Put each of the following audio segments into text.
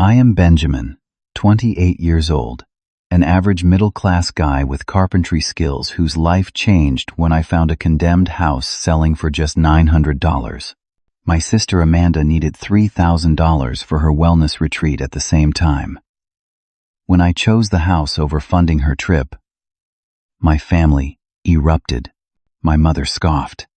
I am Benjamin, 28 years old, an average middle-class guy with carpentry skills whose life changed when I found a condemned house selling for just $900. My sister Amanda needed $3,000 for her wellness retreat at the same time. When I chose the house over funding her trip, my family erupted. My mother scoffed,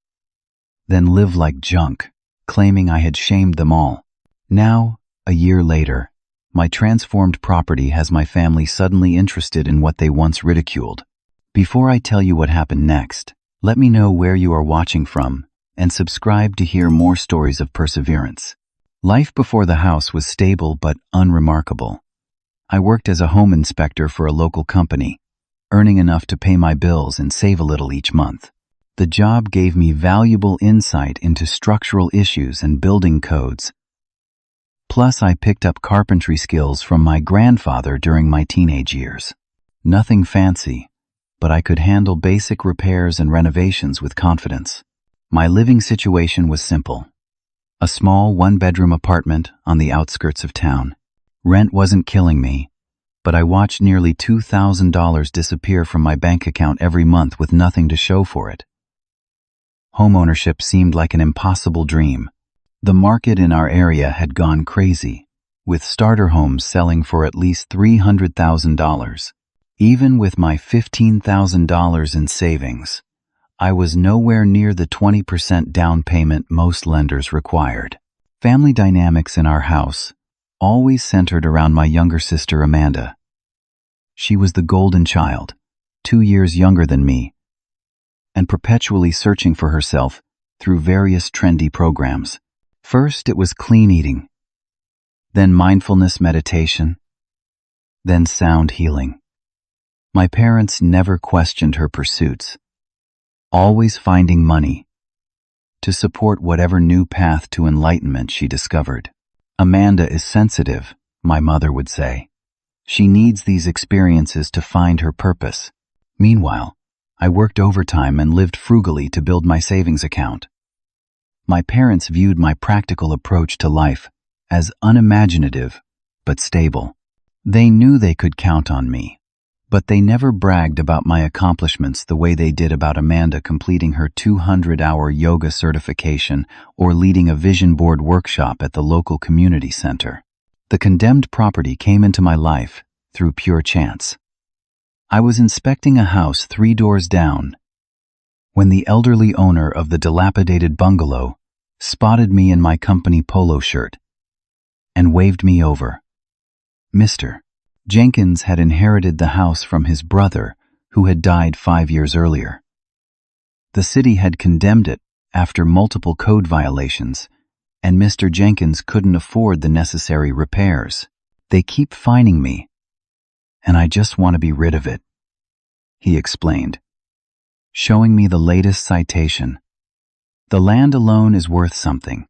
then lived like junk, claiming I had shamed them all. Now, a year later, my transformed property has my family suddenly interested in what they once ridiculed. Before I tell you what happened next, let me know where you are watching from and subscribe to hear more stories of perseverance. Life before the house was stable but unremarkable. I worked as a home inspector for a local company, earning enough to pay my bills and save a little each month. The job gave me valuable insight into structural issues and building codes. Plus, I picked up carpentry skills from my grandfather during my teenage years. Nothing fancy, but I could handle basic repairs and renovations with confidence. My living situation was simple. A small one-bedroom apartment on the outskirts of town. Rent wasn't killing me, but I watched nearly $2,000 disappear from my bank account every month with nothing to show for it. Homeownership seemed like an impossible dream. The market in our area had gone crazy, with starter homes selling for at least $300,000. Even with my $15,000 in savings, I was nowhere near the 20% down payment most lenders required. Family dynamics in our house always centered around my younger sister Amanda. She was the golden child, 2 years younger than me, and perpetually searching for herself through various trendy programs. First, it was clean eating, then mindfulness meditation, then sound healing. My parents never questioned her pursuits, always finding money to support whatever new path to enlightenment she discovered. Amanda is sensitive, my mother would say. She needs these experiences to find her purpose. Meanwhile, I worked overtime and lived frugally to build my savings account. My parents viewed my practical approach to life as unimaginative but stable. They knew they could count on me, but they never bragged about my accomplishments the way they did about Amanda completing her 200-hour yoga certification or leading a vision board workshop at the local community center. The condemned property came into my life through pure chance. I was inspecting a house 3 doors down when the elderly owner of the dilapidated bungalow spotted me in my company polo shirt and waved me over. Mr. Jenkins had inherited the house from his brother, who had died 5 years earlier. The city had condemned it after multiple code violations, and Mr. Jenkins couldn't afford the necessary repairs. They keep fining me, and I just want to be rid of it, he explained, showing me the latest citation. The land alone is worth something,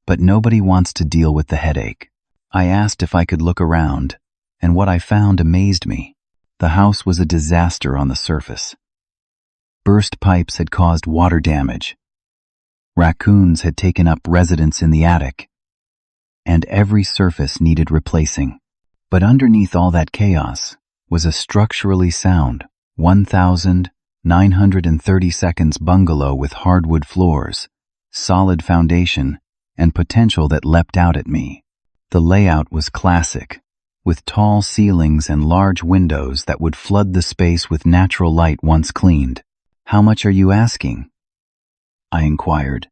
but nobody wants to deal with the headache. I asked if I could look around, and what I found amazed me. The house was a disaster on the surface. Burst pipes had caused water damage. Raccoons had taken up residence in the attic, and every surface needed replacing. But underneath all that chaos was a structurally sound 1,930 seconds bungalow with hardwood floors, solid foundation, and potential that leapt out at me. The layout was classic, with tall ceilings and large windows that would flood the space with natural light once cleaned. "How much are you asking?" I inquired,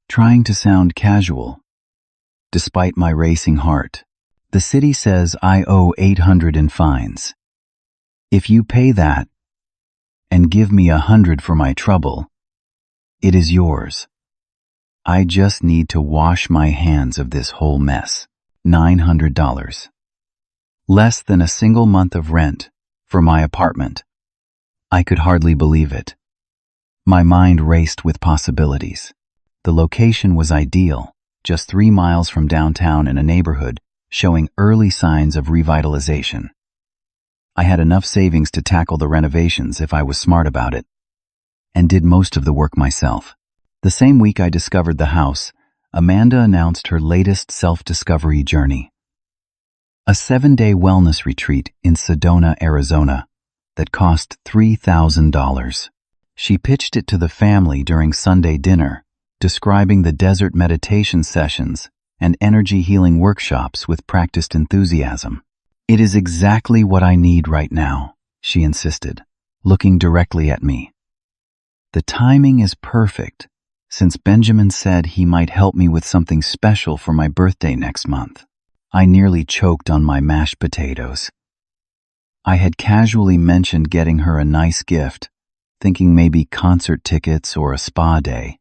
trying to sound casual, despite my racing heart. "The city says I owe $800 in fines. If you pay that and give me $100 for my trouble, it is yours. I just need to wash my hands of this whole mess." $900. Less than a single month of rent for my apartment. I could hardly believe it. My mind raced with possibilities. The location was ideal, just 3 miles from downtown in a neighborhood showing early signs of revitalization. I had enough savings to tackle the renovations if I was smart about it, and did most of the work myself. The same week I discovered the house, Amanda announced her latest self-discovery journey. A 7-day wellness retreat in Sedona, Arizona, that cost $3,000. She pitched it to the family during Sunday dinner, describing the desert meditation sessions and energy healing workshops with practiced enthusiasm. "It is exactly what I need right now," she insisted, looking directly at me. "The timing is perfect, since Benjamin said he might help me with something special for my birthday next month." I nearly choked on my mashed potatoes. I had casually mentioned getting her a nice gift, thinking maybe concert tickets or a spa day.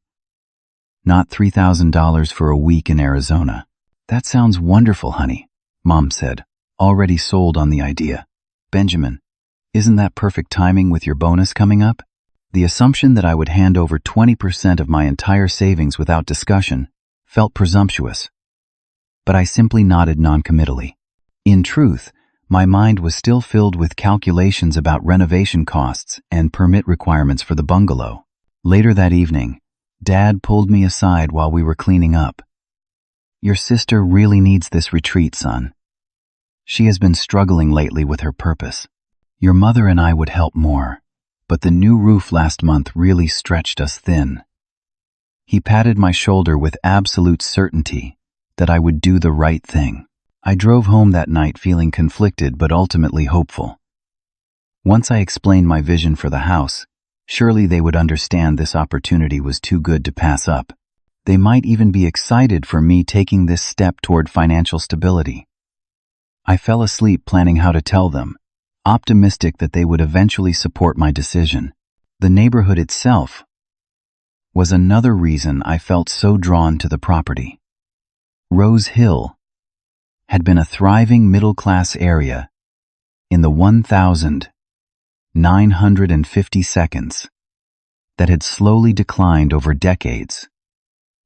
Not $3,000 for a week in Arizona. "That sounds wonderful, honey," Mom said, already sold on the idea. "Benjamin, isn't that perfect timing with your bonus coming up?" The assumption that I would hand over 20% of my entire savings without discussion felt presumptuous, but I simply nodded noncommittally. In truth, my mind was still filled with calculations about renovation costs and permit requirements for the bungalow. Later that evening, Dad pulled me aside while we were cleaning up. "Your sister really needs this retreat, son. She has been struggling lately with her purpose. Your mother and I would help more, but the new roof last month really stretched us thin." He patted my shoulder with absolute certainty that I would do the right thing. I drove home that night feeling conflicted but ultimately hopeful. Once I explained my vision for the house, surely they would understand this opportunity was too good to pass up. They might even be excited for me taking this step toward financial stability. I fell asleep planning how to tell them, optimistic that they would eventually support my decision. The neighborhood itself was another reason I felt so drawn to the property. Rose Hill had been a thriving middle-class area in the 1,950 that had slowly declined over decades,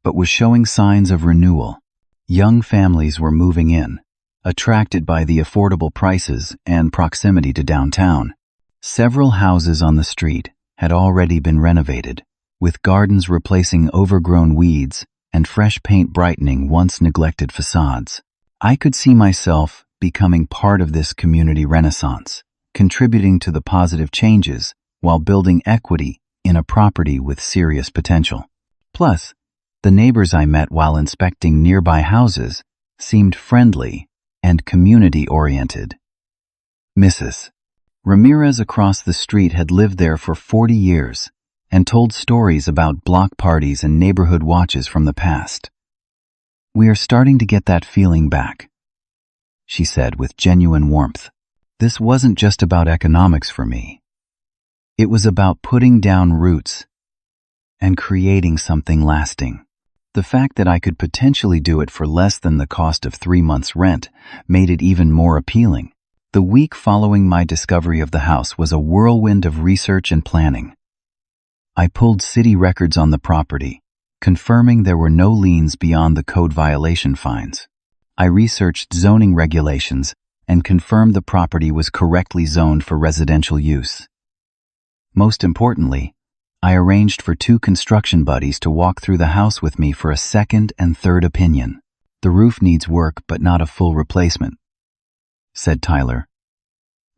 but was showing signs of renewal. Young families were moving in, attracted by the affordable prices and proximity to downtown. Several houses on the street had already been renovated, with gardens replacing overgrown weeds and fresh paint brightening once neglected facades. I could see myself becoming part of this community renaissance, contributing to the positive changes while building equity in a property with serious potential. Plus, the neighbors I met while inspecting nearby houses seemed friendly and community-oriented. Mrs. Ramirez across the street had lived there for 40 years and told stories about block parties and neighborhood watches from the past. "We are starting to get that feeling back," she said with genuine warmth. This wasn't just about economics for me. It was about putting down roots and creating something lasting. The fact that I could potentially do it for less than the cost of 3 months' rent made it even more appealing. The week following my discovery of the house was a whirlwind of research and planning. I pulled city records on the property, confirming there were no liens beyond the code violation fines. I researched zoning regulations and confirmed the property was correctly zoned for residential use. Most importantly, I arranged for 2 construction buddies to walk through the house with me for a second and third opinion. "The roof needs work, but not a full replacement," said Tyler,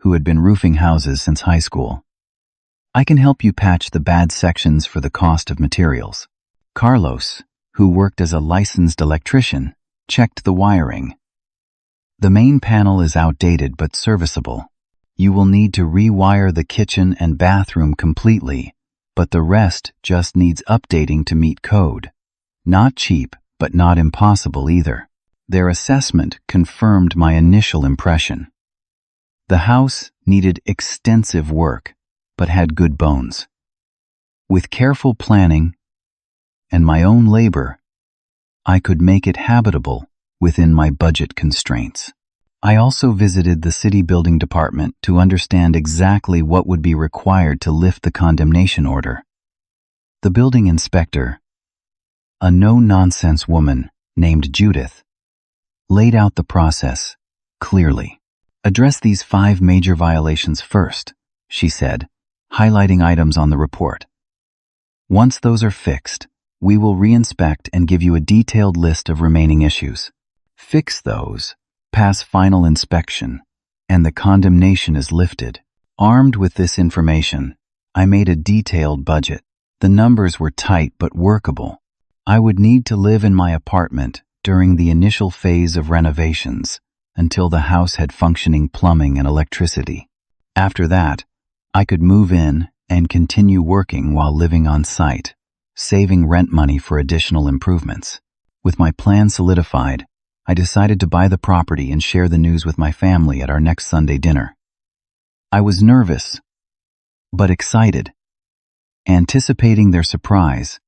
who had been roofing houses since high school. "I can help you patch the bad sections for the cost of materials." Carlos, who worked as a licensed electrician, checked the wiring. "The main panel is outdated but serviceable. You will need to rewire the kitchen and bathroom completely, but the rest just needs updating to meet code. Not cheap, but not impossible either." Their assessment confirmed my initial impression. The house needed extensive work, but had good bones. With careful planning and my own labor, I could make it habitable within my budget constraints. I also visited the city building department to understand exactly what would be required to lift the condemnation order. The building inspector, a no-nonsense woman named Judith, laid out the process clearly. "Address these 5 major violations first," she said, highlighting items on the report. "Once those are fixed, we will re-inspect and give you a detailed list of remaining issues. Fix those, pass final inspection, and the condemnation is lifted. Armed with this information, I made a detailed budget. The numbers were tight but workable. I would need to live in my apartment during the initial phase of renovations until the house had functioning plumbing and electricity. After that, I could move in and continue working while living on site, saving rent money for additional improvements. With my plan solidified, I decided to buy the property and share the news with my family at our next Sunday dinner. I was nervous, but excited, anticipating their surprise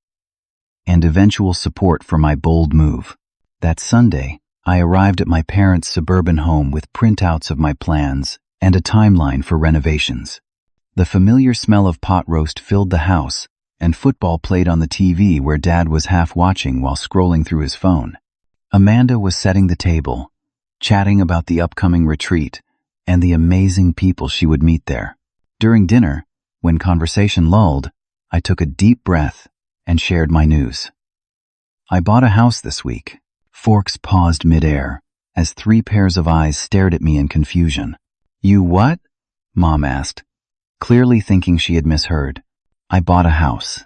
and eventual support for my bold move. That Sunday, I arrived at my parents' suburban home with printouts of my plans and a timeline for renovations. The familiar smell of pot roast filled the house, and football played on the TV where Dad was half watching while scrolling through his phone. Amanda was setting the table, chatting about the upcoming retreat and the amazing people she would meet there. During dinner, when conversation lulled, I took a deep breath and shared my news. I bought a house this week. Forks paused midair as 3 pairs of eyes stared at me in confusion. You what? Mom asked, clearly thinking she had misheard. I bought a house.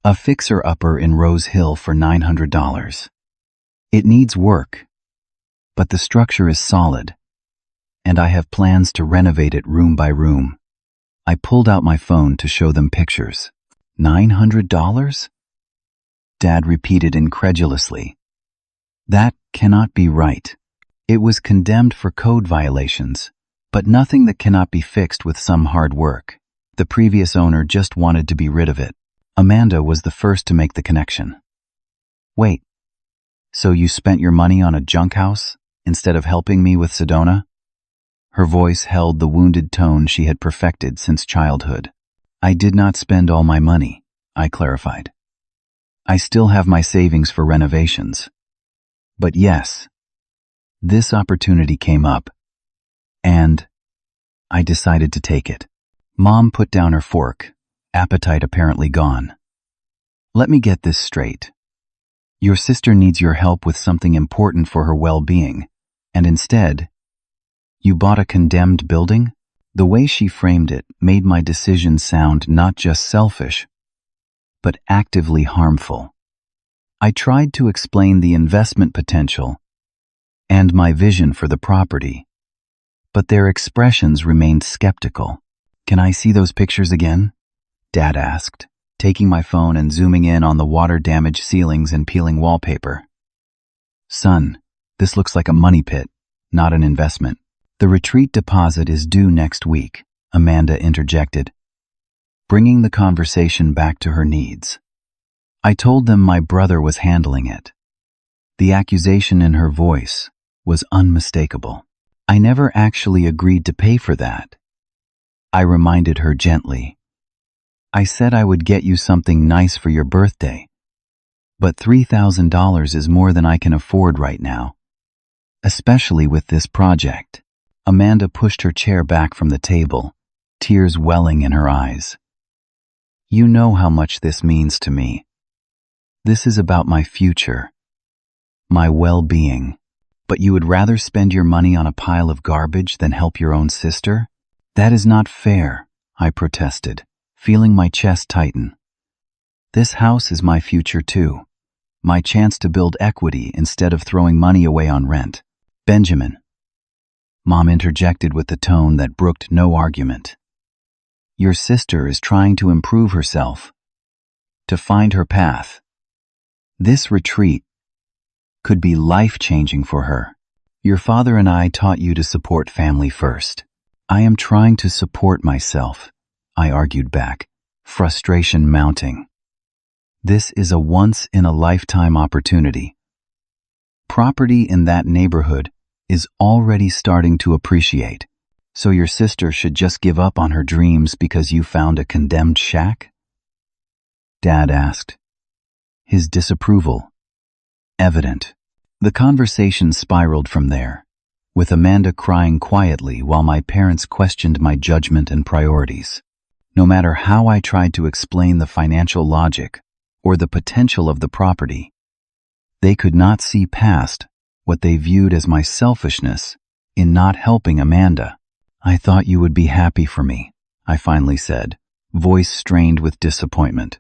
A fixer-upper in Rose Hill for $900. It needs work, but the structure is solid, and I have plans to renovate it room by room. I pulled out my phone to show them pictures. $900? Dad repeated incredulously. That cannot be right. It was condemned for code violations, but nothing that cannot be fixed with some hard work. The previous owner just wanted to be rid of it. Amanda was the first to make the connection. Wait, so you spent your money on a junk house instead of helping me with Sedona? Her voice held the wounded tone she had perfected since childhood. I did not spend all my money, I clarified. I still have my savings for renovations. But yes, this opportunity came up, and I decided to take it. Mom put down her fork, appetite apparently gone. Let me get this straight. Your sister needs your help with something important for her well-being, and instead, you bought a condemned building? The way she framed it made my decision sound not just selfish, but actively harmful. I tried to explain the investment potential and my vision for the property, but their expressions remained skeptical. Can I see those pictures again? Dad asked, taking my phone and zooming in on the water-damaged ceilings and peeling wallpaper. Son, this looks like a money pit, not an investment. The retreat deposit is due next week, Amanda interjected, bringing the conversation back to her needs. I told them my brother was handling it. The accusation in her voice was unmistakable. I never actually agreed to pay for that. I reminded her gently. I said I would get you something nice for your birthday, but $3,000 is more than I can afford right now, especially with this project. Amanda pushed her chair back from the table, tears welling in her eyes. You know how much this means to me. This is about my future, my well-being. But you would rather spend your money on a pile of garbage than help your own sister? That is not fair, I protested, feeling my chest tighten. This house is my future too, my chance to build equity instead of throwing money away on rent. Benjamin. Mom interjected with the tone that brooked no argument. Your sister is trying to improve herself, to find her path. This retreat could be life-changing for her. Your father and I taught you to support family first. I am trying to support myself, I argued back, frustration mounting. This is a once-in-a-lifetime opportunity. Property in that neighborhood is already starting to appreciate, so your sister should just give up on her dreams because you found a condemned shack? Dad asked, his disapproval evident. The conversation spiraled from there, with Amanda crying quietly while my parents questioned my judgment and priorities. No matter how I tried to explain the financial logic or the potential of the property, they could not see past what they viewed as my selfishness in not helping Amanda. "I thought you would be happy for me," I finally said, voice strained with disappointment.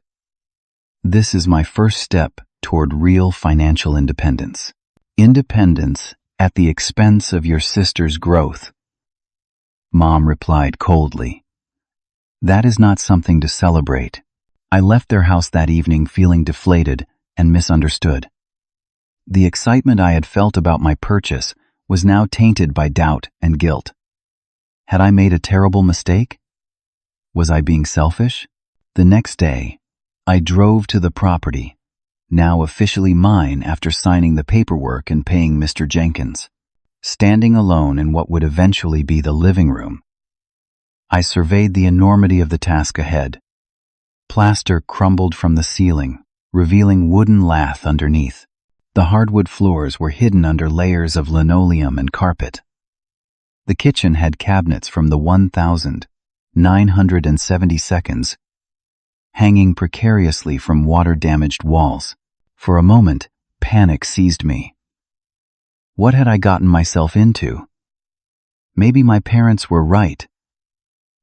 "This is my first step toward real financial independence. Independence at the expense of your sister's growth." Mom replied coldly, "That is not something to celebrate." I left their house that evening feeling deflated and misunderstood. The excitement I had felt about my purchase was now tainted by doubt and guilt. Had I made a terrible mistake? Was I being selfish? The next day, I drove to the property, now officially mine after signing the paperwork and paying Mr. Jenkins. Standing alone in what would eventually be the living room, I surveyed the enormity of the task ahead. Plaster crumbled from the ceiling, revealing wooden lath underneath. The hardwood floors were hidden under layers of linoleum and carpet. The kitchen had cabinets from the 1972 hanging precariously from water-damaged walls. For a moment, panic seized me. What had I gotten myself into? Maybe my parents were right.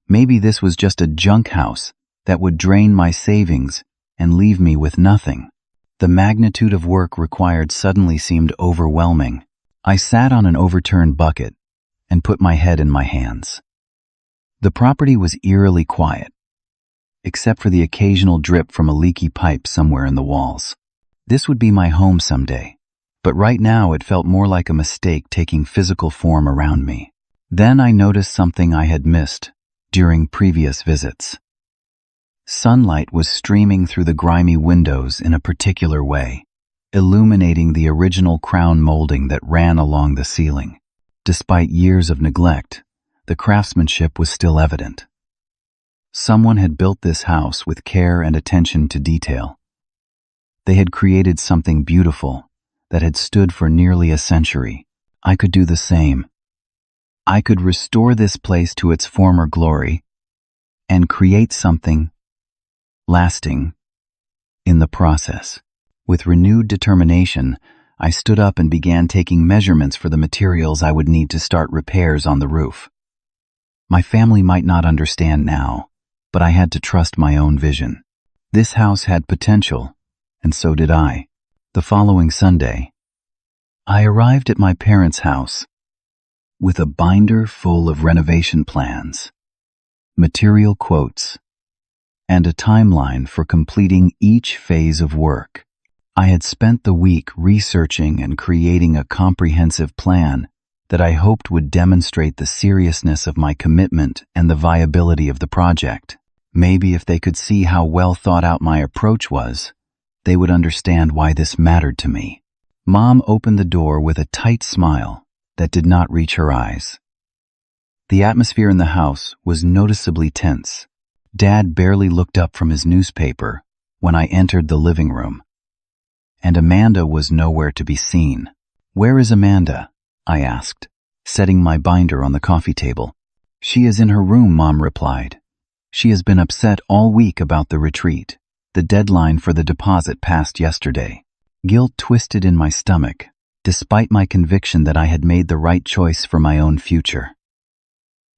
Maybe this was just a junk house that would drain my savings and leave me with nothing. The magnitude of work required suddenly seemed overwhelming. I sat on an overturned bucket and put my head in my hands. The property was eerily quiet, except for the occasional drip from a leaky pipe somewhere in the walls. This would be my home someday, but right now it felt more like a mistake taking physical form around me. Then I noticed something I had missed during previous visits. Sunlight was streaming through the grimy windows in a particular way, illuminating the original crown molding that ran along the ceiling. Despite years of neglect, the craftsmanship was still evident. Someone had built this house with care and attention to detail. They had created something beautiful that had stood for nearly a century. I could do the same. I could restore this place to its former glory and create something lasting in the process. With renewed determination, I stood up and began taking measurements for the materials I would need to start repairs on the roof. My family might not understand now, but I had to trust my own vision. This house had potential, and so did I. The following Sunday, I arrived at my parents' house with a binder full of renovation plans, material quotes, and a timeline for completing each phase of work. I had spent the week researching and creating a comprehensive plan that I hoped would demonstrate the seriousness of my commitment and the viability of the project. Maybe if they could see how well thought out my approach was, they would understand why this mattered to me. Mom opened the door with a tight smile that did not reach her eyes. The atmosphere in the house was noticeably tense. Dad barely looked up from his newspaper when I entered the living room, and Amanda was nowhere to be seen. "Where is Amanda?" I asked, setting my binder on the coffee table. "She is in her room," Mom replied. "She has been upset all week about the retreat. The deadline for the deposit passed yesterday." Guilt twisted in my stomach, despite my conviction that I had made the right choice for my own future.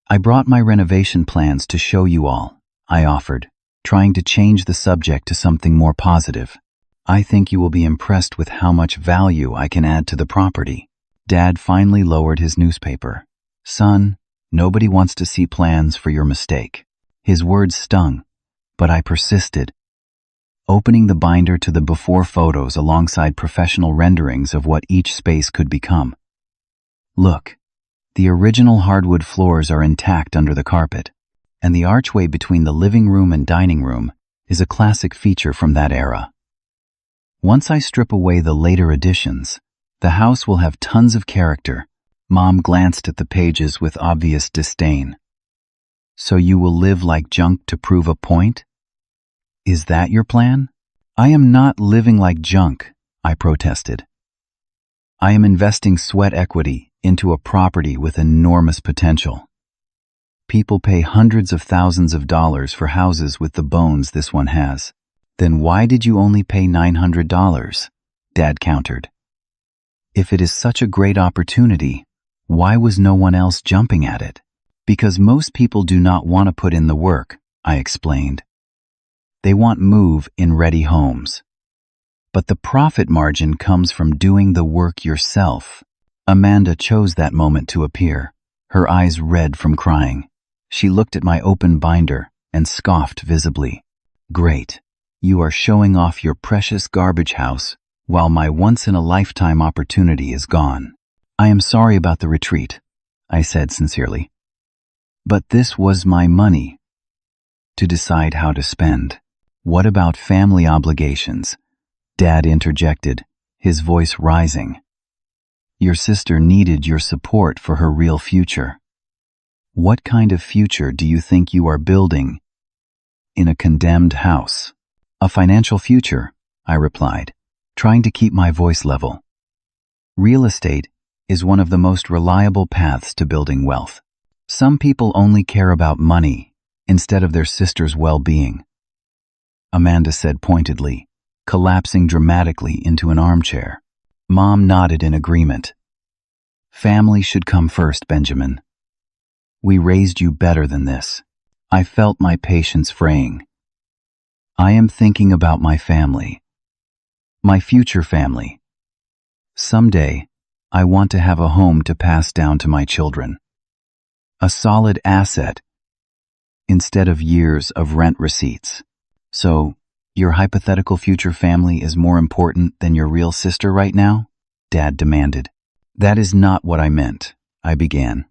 "I brought my renovation plans to show you all," I offered, trying to change the subject to something more positive. "I think you will be impressed with how much value I can add to the property." Dad finally lowered his newspaper. "Son, nobody wants to see plans for your mistake." His words stung, but I persisted, opening the binder to the before photos alongside professional renderings of what each space could become. "Look, the original hardwood floors are intact under the carpet, and the archway between the living room and dining room is a classic feature from that era. Once I strip away the later additions, the house will have tons of character." Mom glanced at the pages with obvious disdain. "So you will live like junk to prove a point? Is that your plan?" "I am not living like junk," I protested. "I am investing sweat equity into a property with enormous potential. People pay hundreds of thousands of dollars for houses with the bones this one has." "Then why did you only pay $900? Dad countered. If it is such a great opportunity, why was no one else jumping at it? Because most people do not want to put in the work, I explained. They want move-in-ready homes. But the profit margin comes from doing the work yourself. Amanda chose that moment to appear, her eyes red from crying. She looked at my open binder and scoffed visibly. Great. You are showing off your precious garbage house while my once-in-a-lifetime opportunity is gone. I am sorry about the retreat, I said sincerely. But this was my money to decide how to spend. What about family obligations? Dad interjected, his voice rising. Your sister needed your support for her real future. What kind of future do you think you are building in a condemned house? A financial future, I replied, trying to keep my voice level. Real estate is one of the most reliable paths to building wealth. Some people only care about money instead of their sister's well-being, Amanda said pointedly, collapsing dramatically into an armchair. Mom nodded in agreement. Family should come first, Benjamin. We raised you better than this. I felt my patience fraying. I am thinking about my family. My future family. Someday, I want to have a home to pass down to my children. A solid asset instead of years of rent receipts. So, your hypothetical future family is more important than your real sister right now? Dad demanded. That is not what I meant, I began.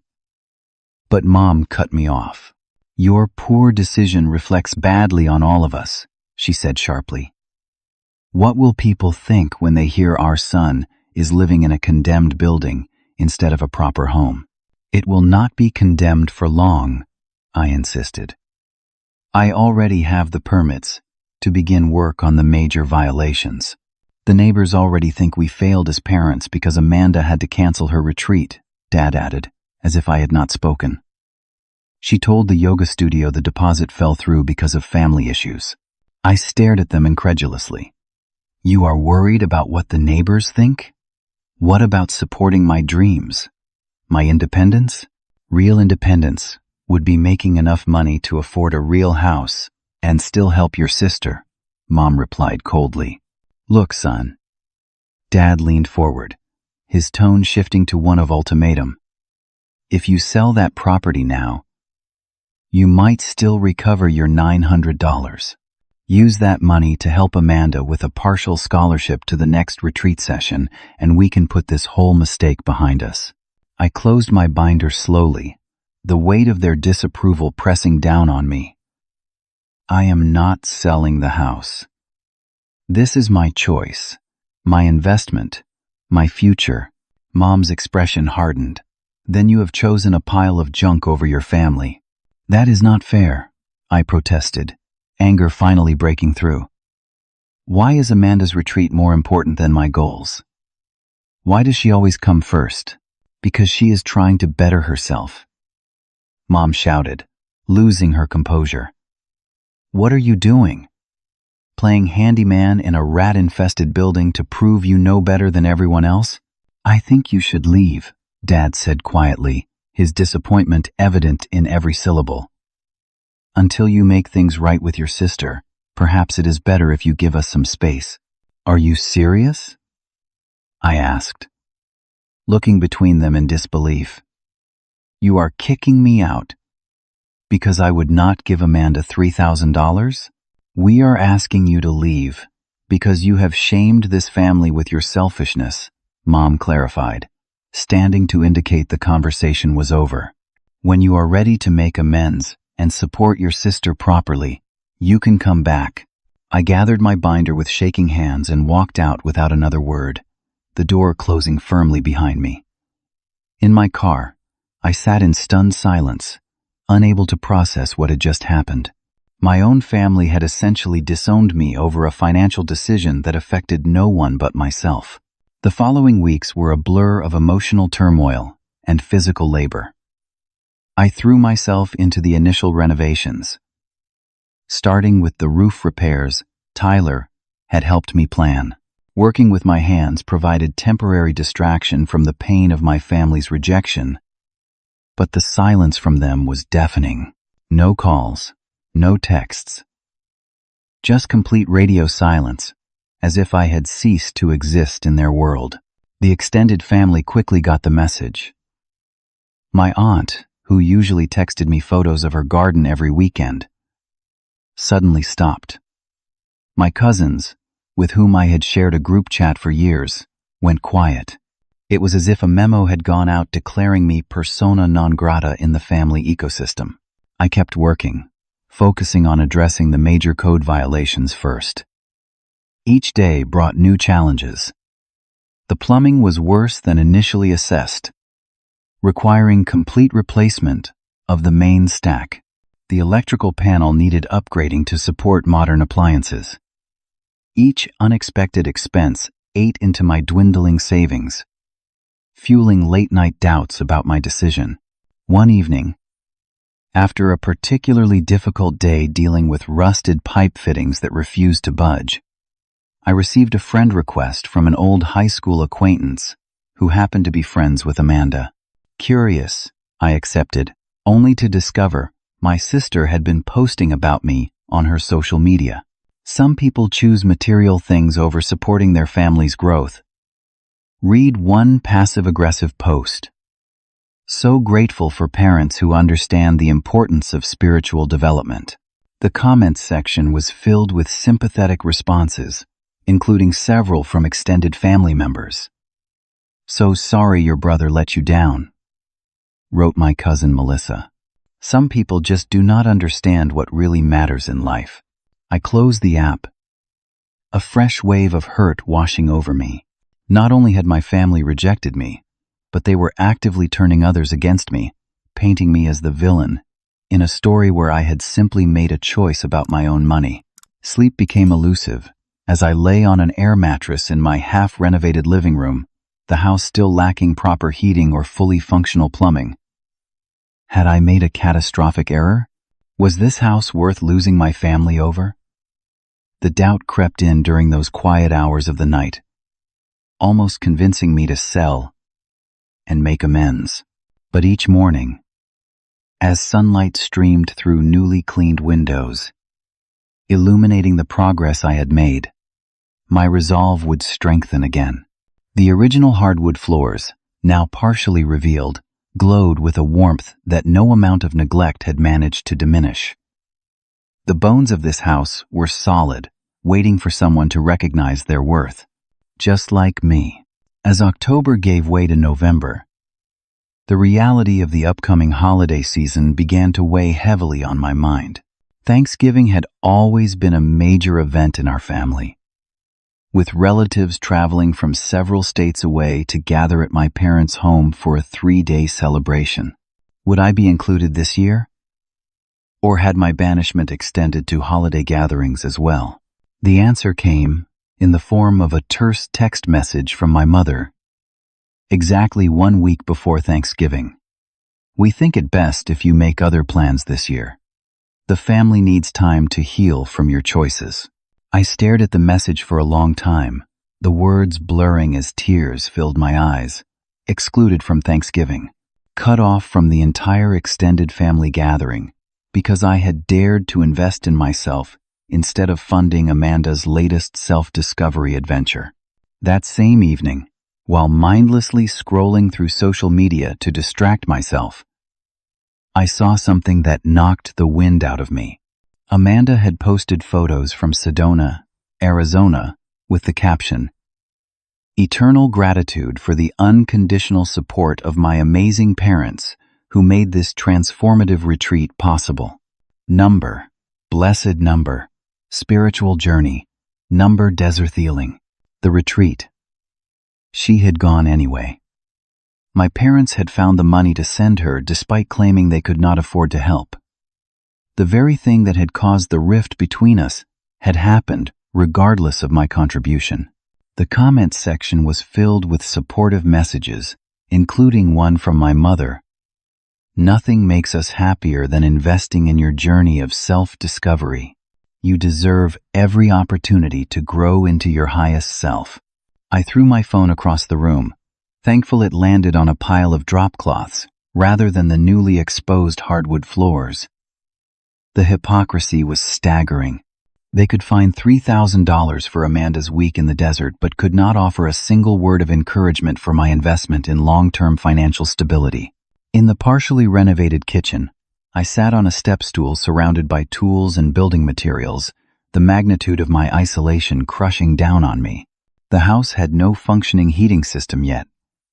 But Mom cut me off. Your poor decision reflects badly on all of us, she said sharply. What will people think when they hear our son is living in a condemned building instead of a proper home? It will not be condemned for long, I insisted. I already have the permits to begin work on the major violations. The neighbors already think we failed as parents because Amanda had to cancel her retreat, Dad added, as if I had not spoken. She told the yoga studio the deposit fell through because of family issues. I stared at them incredulously. You are worried about what the neighbors think? What about supporting my dreams? My independence? Real independence would be making enough money to afford a real house and still help your sister, Mom replied coldly. Look, son. Dad leaned forward, his tone shifting to one of ultimatum. If you sell that property now, you might still recover your $900. Use that money to help Amanda with a partial scholarship to the next retreat session, and we can put this whole mistake behind us. I closed my binder slowly, the weight of their disapproval pressing down on me. I am not selling the house. This is my choice, my investment, my future. Mom's expression hardened. Then you have chosen a pile of junk over your family. That is not fair, I protested, anger finally breaking through. Why is Amanda's retreat more important than my goals? Why does she always come first? Because she is trying to better herself. Mom shouted, losing her composure. What are you doing? Playing handyman in a rat-infested building to prove you know better than everyone else? I think you should leave, Dad said quietly, his disappointment evident in every syllable. Until you make things right with your sister, perhaps it is better if you give us some space. Are you serious? I asked, looking between them in disbelief. You are kicking me out because I would not give Amanda $3,000? We are asking you to leave because you have shamed this family with your selfishness, Mom clarified, standing to indicate the conversation was over. When you are ready to make amends and support your sister properly, you can come back. I gathered my binder with shaking hands and walked out without another word, the door closing firmly behind me. In my car, I sat in stunned silence, unable to process what had just happened. My own family had essentially disowned me over a financial decision that affected no one but myself. The following weeks were a blur of emotional turmoil and physical labor. I threw myself into the initial renovations. Starting with the roof repairs, Tyler had helped me plan. Working with my hands provided temporary distraction from the pain of my family's rejection, but the silence from them was deafening. No calls, no texts, just complete radio silence, as if I had ceased to exist in their world. The extended family quickly got the message. My aunt, who usually texted me photos of her garden every weekend, suddenly stopped. My cousins, with whom I had shared a group chat for years, went quiet. It was as if a memo had gone out declaring me persona non grata in the family ecosystem. I kept working, focusing on addressing the major code violations first. Each day brought new challenges. The plumbing was worse than initially assessed, requiring complete replacement of the main stack. The electrical panel needed upgrading to support modern appliances. Each unexpected expense ate into my dwindling savings, fueling late-night doubts about my decision. One evening, after a particularly difficult day dealing with rusted pipe fittings that refused to budge, I received a friend request from an old high school acquaintance who happened to be friends with Amanda. Curious, I accepted, only to discover my sister had been posting about me on her social media. Some people choose material things over supporting their family's growth. Read one passive-aggressive post. So grateful for parents who understand the importance of spiritual development. The comments section was filled with sympathetic responses, including several from extended family members. "So sorry your brother let you down," wrote my cousin Melissa. "Some people just do not understand what really matters in life." I closed the app, a fresh wave of hurt washing over me. Not only had my family rejected me, but they were actively turning others against me, painting me as the villain, in a story where I had simply made a choice about my own money. Sleep became elusive, as I lay on an air mattress in my half-renovated living room, the house still lacking proper heating or fully functional plumbing. Had I made a catastrophic error? Was this house worth losing my family over? The doubt crept in during those quiet hours of the night, almost convincing me to sell and make amends. But each morning, as sunlight streamed through newly cleaned windows, illuminating the progress I had made, my resolve would strengthen again. The original hardwood floors, now partially revealed, glowed with a warmth that no amount of neglect had managed to diminish. The bones of this house were solid, waiting for someone to recognize their worth. Just like me. As October gave way to November, the reality of the upcoming holiday season began to weigh heavily on my mind. Thanksgiving had always been a major event in our family, with relatives traveling from several states away to gather at my parents' home for a 3-day celebration. Would I be included this year? Or had my banishment extended to holiday gatherings as well? The answer came in the form of a terse text message from my mother, exactly 1 week before Thanksgiving. "We think it best if you make other plans this year. The family needs time to heal from your choices." I stared at the message for a long time, the words blurring as tears filled my eyes. Excluded from Thanksgiving, cut off from the entire extended family gathering, because I had dared to invest in myself instead of funding Amanda's latest self-discovery adventure. That same evening, while mindlessly scrolling through social media to distract myself, I saw something that knocked the wind out of me. Amanda had posted photos from Sedona, Arizona, with the caption, "Eternal gratitude for the unconditional support of my amazing parents who made this transformative retreat possible. Number, blessed number, spiritual journey, number desert healing." The retreat. She had gone anyway. My parents had found the money to send her despite claiming they could not afford to help. The very thing that had caused the rift between us had happened regardless of my contribution. The comments section was filled with supportive messages, including one from my mother. "Nothing makes us happier than investing in your journey of self-discovery. You deserve every opportunity to grow into your highest self." I threw my phone across the room, thankful it landed on a pile of drop cloths rather than the newly exposed hardwood floors. The hypocrisy was staggering. They could find $3,000 for Amanda's week in the desert but could not offer a single word of encouragement for my investment in long-term financial stability. In the partially renovated kitchen, I sat on a step stool surrounded by tools and building materials, the magnitude of my isolation crushing down on me. The house had no functioning heating system yet,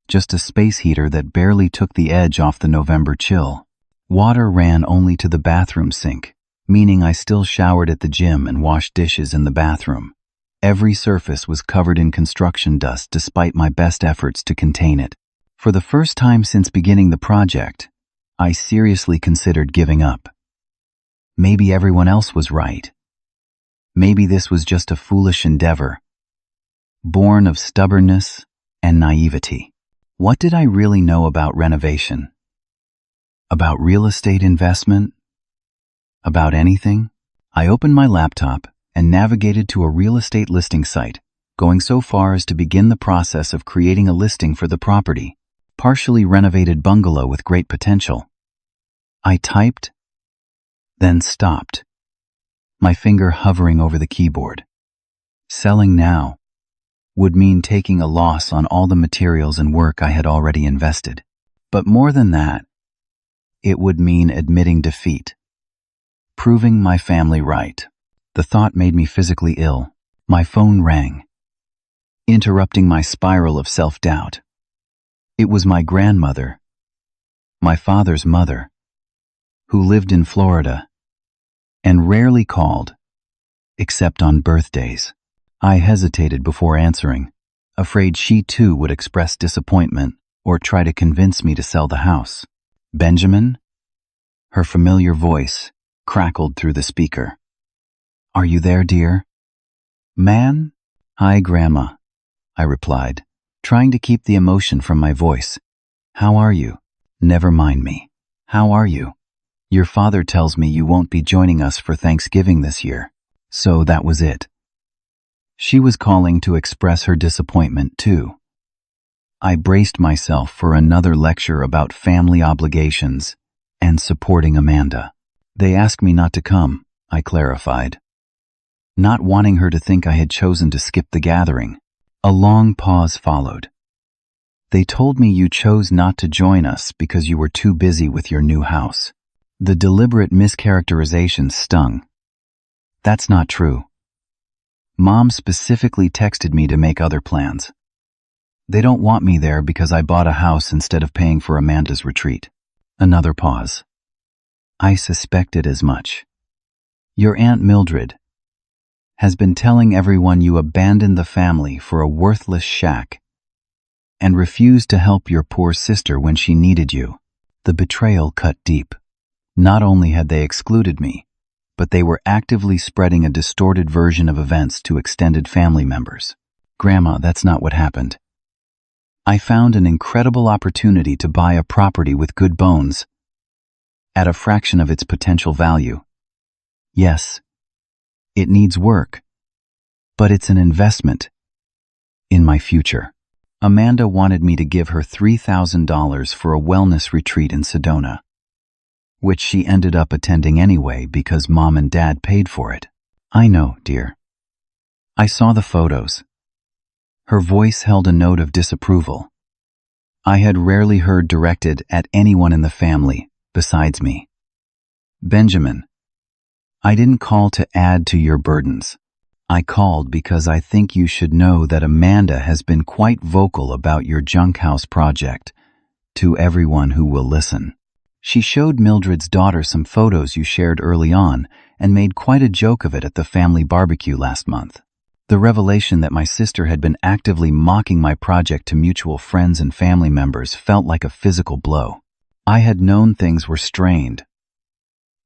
just a space heater that barely took the edge off the November chill. Water ran only to the bathroom sink, meaning I still showered at the gym and washed dishes in the bathroom. Every surface was covered in construction dust despite my best efforts to contain it. For the first time since beginning the project, I seriously considered giving up. Maybe everyone else was right. Maybe this was just a foolish endeavor, born of stubbornness and naivety. What did I really know about renovation? About real estate investment? About anything? I opened my laptop and navigated to a real estate listing site, going so far as to begin the process of creating a listing for the property, partially renovated bungalow with great potential. I typed, then stopped, my finger hovering over the keyboard. Selling now would mean taking a loss on all the materials and work I had already invested. But more than that, it would mean admitting defeat, proving my family right. The thought made me physically ill. My phone rang, interrupting my spiral of self-doubt. It was my grandmother, my father's mother, who lived in Florida and rarely called, except on birthdays. I hesitated before answering, afraid she too would express disappointment or try to convince me to sell the house. Benjamin? Her familiar voice crackled through the speaker. Are you there, dear? Man? Hi, Grandma, I replied, trying to keep the emotion from my voice. How are you? Never mind me. How are you? Your father tells me you won't be joining us for Thanksgiving this year. So that was it. She was calling to express her disappointment, too. I braced myself for another lecture about family obligations and supporting Amanda. They asked me not to come, I clarified, not wanting her to think I had chosen to skip the gathering. A long pause followed. They told me you chose not to join us because you were too busy with your new house. The deliberate mischaracterization stung. That's not true. Mom specifically texted me to make other plans. They don't want me there because I bought a house instead of paying for Amanda's retreat. Another pause. I suspected as much. Your Aunt Mildred has been telling everyone you abandoned the family for a worthless shack and refused to help your poor sister when she needed you. The betrayal cut deep. Not only had they excluded me, but they were actively spreading a distorted version of events to extended family members. Grandma, that's not what happened. I found an incredible opportunity to buy a property with good bones at a fraction of its potential value. Yes, it needs work, but it's an investment in my future. Amanda wanted me to give her $3,000 for a wellness retreat in Sedona, which she ended up attending anyway because Mom and Dad paid for it. I know, dear. I saw the photos. Her voice held a note of disapproval. I had rarely heard directed at anyone in the family besides me. Benjamin, I didn't call to add to your burdens. I called because I think you should know that Amanda has been quite vocal about your junk house project to everyone who will listen. She showed Mildred's daughter some photos you shared early on and made quite a joke of it at the family barbecue last month. The revelation that my sister had been actively mocking my project to mutual friends and family members felt like a physical blow. I had known things were strained,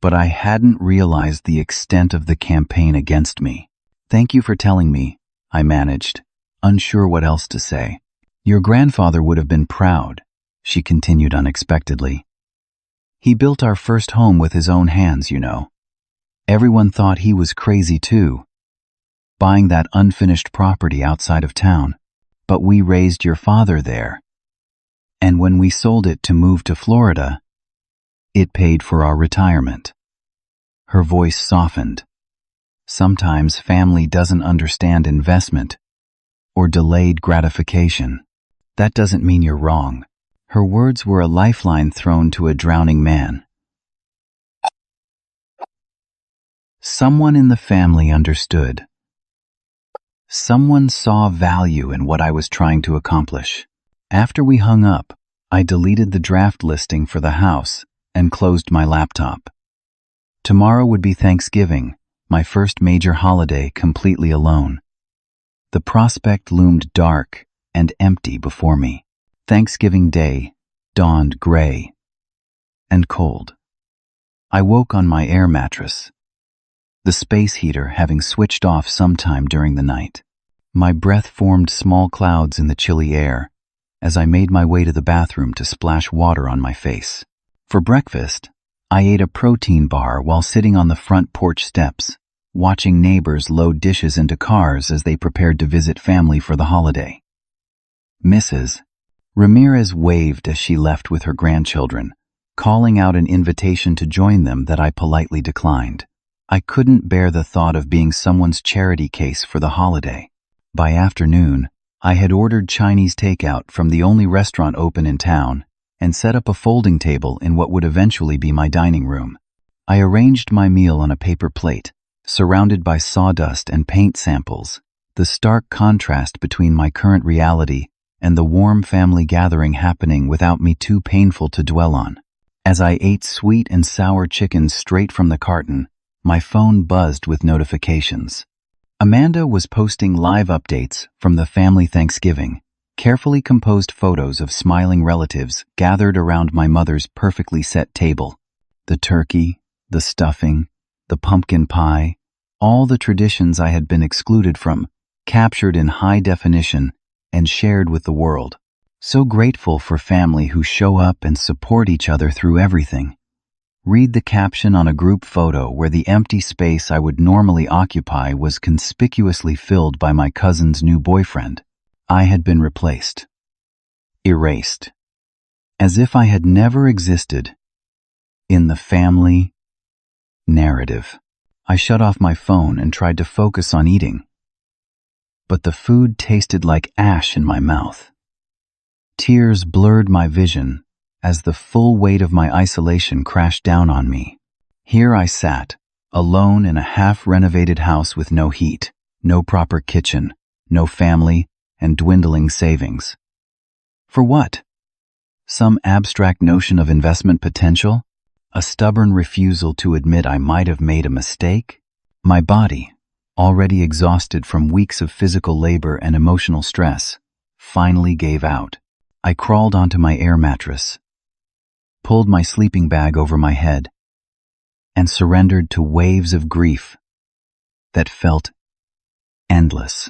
but I hadn't realized the extent of the campaign against me. Thank you for telling me, I managed, unsure what else to say. Your grandfather would have been proud, she continued unexpectedly. He built our first home with his own hands, you know. Everyone thought he was crazy too, buying that unfinished property outside of town. But we raised your father there. And when we sold it to move to Florida, it paid for our retirement." Her voice softened. Sometimes family doesn't understand investment or delayed gratification. That doesn't mean you're wrong. Her words were a lifeline thrown to a drowning man. Someone in the family understood. Someone saw value in what I was trying to accomplish. After we hung up, I deleted the draft listing for the house and closed my laptop. Tomorrow would be Thanksgiving, my first major holiday completely alone. The prospect loomed dark and empty before me. Thanksgiving Day dawned gray and cold. I woke on my air mattress, the space heater having switched off sometime during the night. My breath formed small clouds in the chilly air as I made my way to the bathroom to splash water on my face. For breakfast, I ate a protein bar while sitting on the front porch steps, watching neighbors load dishes into cars as they prepared to visit family for the holiday. Mrs. Ramirez waved as she left with her grandchildren, calling out an invitation to join them that I politely declined. I couldn't bear the thought of being someone's charity case for the holiday. By afternoon, I had ordered Chinese takeout from the only restaurant open in town and set up a folding table in what would eventually be my dining room. I arranged my meal on a paper plate, surrounded by sawdust and paint samples, the stark contrast between my current reality and the warm family gathering happening without me too painful to dwell on. As I ate sweet and sour chicken straight from the carton, my phone buzzed with notifications. Amanda was posting live updates from the family Thanksgiving, carefully composed photos of smiling relatives gathered around my mother's perfectly set table. The turkey, the stuffing, the pumpkin pie, all the traditions I had been excluded from, captured in high definition and shared with the world. So grateful for family who show up and support each other through everything. Read the caption on a group photo where the empty space I would normally occupy was conspicuously filled by my cousin's new boyfriend. I had been replaced. Erased. As if I had never existed in the family narrative. I shut off my phone and tried to focus on eating. But the food tasted like ash in my mouth. Tears blurred my vision as the full weight of my isolation crashed down on me. Here I sat, alone in a half-renovated house with no heat, no proper kitchen, no family, and dwindling savings. For what? Some abstract notion of investment potential? A stubborn refusal to admit I might have made a mistake? My body, already exhausted from weeks of physical labor and emotional stress, finally gave out. I crawled onto my air mattress, pulled my sleeping bag over my head, and surrendered to waves of grief that felt endless.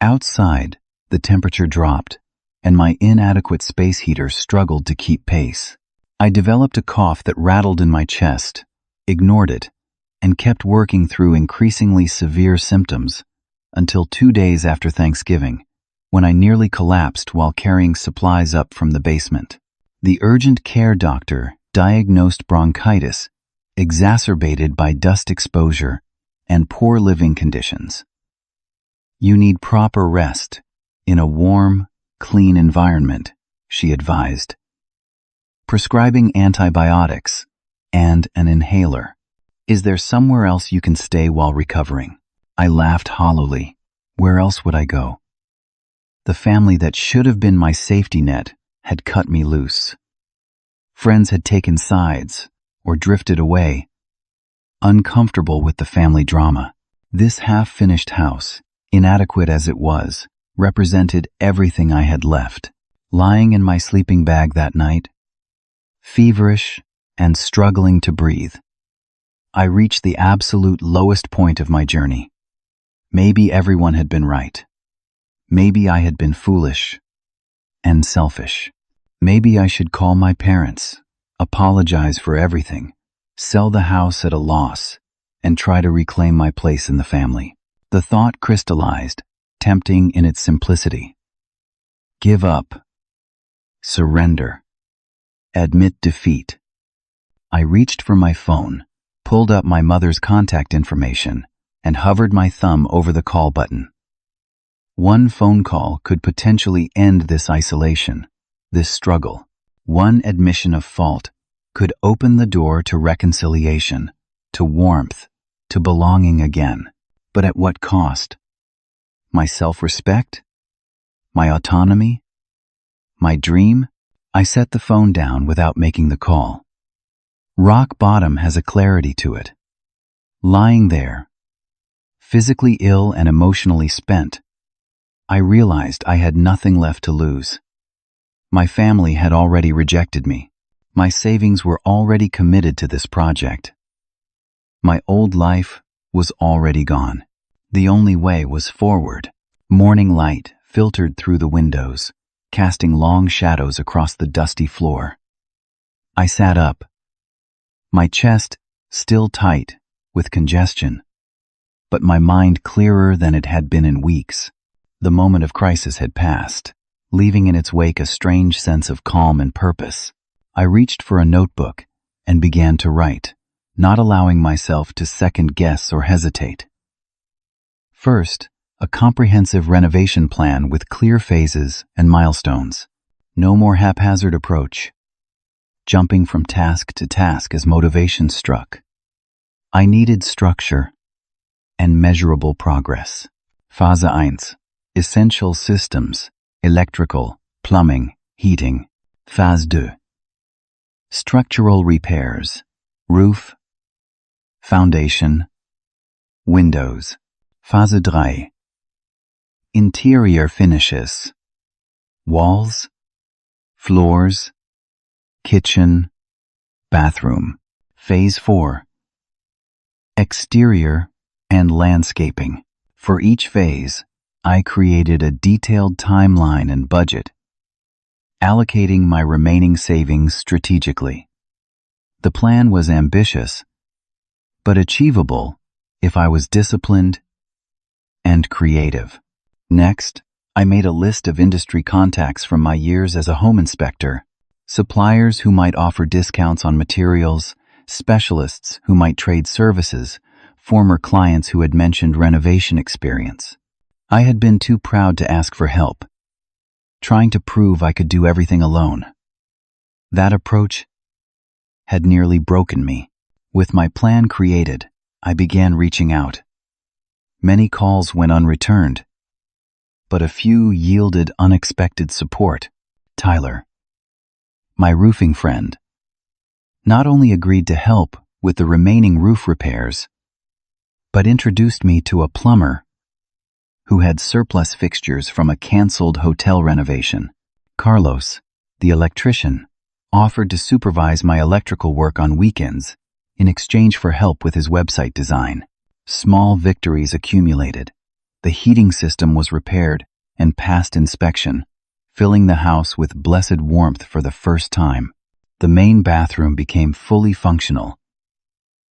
Outside, the temperature dropped, and my inadequate space heater struggled to keep pace. I developed a cough that rattled in my chest, ignored it, and kept working through increasingly severe symptoms until 2 days after Thanksgiving, when I nearly collapsed while carrying supplies up from the basement. The urgent care doctor diagnosed bronchitis, exacerbated by dust exposure and poor living conditions. You need proper rest in a warm, clean environment, she advised, prescribing antibiotics and an inhaler. Is there somewhere else you can stay while recovering? I laughed hollowly. Where else would I go? The family that should have been my safety net had cut me loose. Friends had taken sides or drifted away, uncomfortable with the family drama. This half-finished house, inadequate as it was, represented everything I had left. Lying in my sleeping bag that night, feverish and struggling to breathe, I reached the absolute lowest point of my journey. Maybe everyone had been right. Maybe I had been foolish and selfish. Maybe I should call my parents, apologize for everything, sell the house at a loss, and try to reclaim my place in the family. The thought crystallized, tempting in its simplicity. Give up. Surrender. Admit defeat. I reached for my phone, pulled up my mother's contact information, and hovered my thumb over the call button. One phone call could potentially end this isolation, this struggle. One admission of fault could open the door to reconciliation, to warmth, to belonging again. But at what cost? My self-respect? My autonomy? My dream? I set the phone down without making the call. Rock bottom has a clarity to it. Lying there, physically ill and emotionally spent, I realized I had nothing left to lose. My family had already rejected me. My savings were already committed to this project. My old life was already gone. The only way was forward. Morning light filtered through the windows, casting long shadows across the dusty floor. I sat up, my chest still tight with congestion, but my mind clearer than it had been in weeks. The moment of crisis had passed, leaving in its wake a strange sense of calm and purpose. I reached for a notebook and began to write, not allowing myself to second-guess or hesitate. First, a comprehensive renovation plan with clear phases and milestones. No more haphazard approach, jumping from task to task as motivation struck. I needed structure and measurable progress. Phase 1. Essential systems, electrical, plumbing, heating. Phase 2. Structural repairs, roof, foundation, windows. Phase 3. Interior finishes, walls, floors, kitchen, bathroom. Phase 4. Exterior and landscaping. For each phase, I created a detailed timeline and budget, allocating my remaining savings strategically. The plan was ambitious, but achievable if I was disciplined and creative. Next, I made a list of industry contacts from my years as a home inspector, suppliers who might offer discounts on materials, specialists who might trade services, former clients who had mentioned renovation experience. I had been too proud to ask for help, trying to prove I could do everything alone. That approach had nearly broken me. With my plan created, I began reaching out. Many calls went unreturned, but a few yielded unexpected support. Tyler, my roofing friend, not only agreed to help with the remaining roof repairs, but introduced me to a plumber who had surplus fixtures from a canceled hotel renovation. Carlos, the electrician, offered to supervise my electrical work on weekends in exchange for help with his website design. Small victories accumulated. The heating system was repaired and passed inspection, filling the house with blessed warmth for the first time. The main bathroom became fully functional,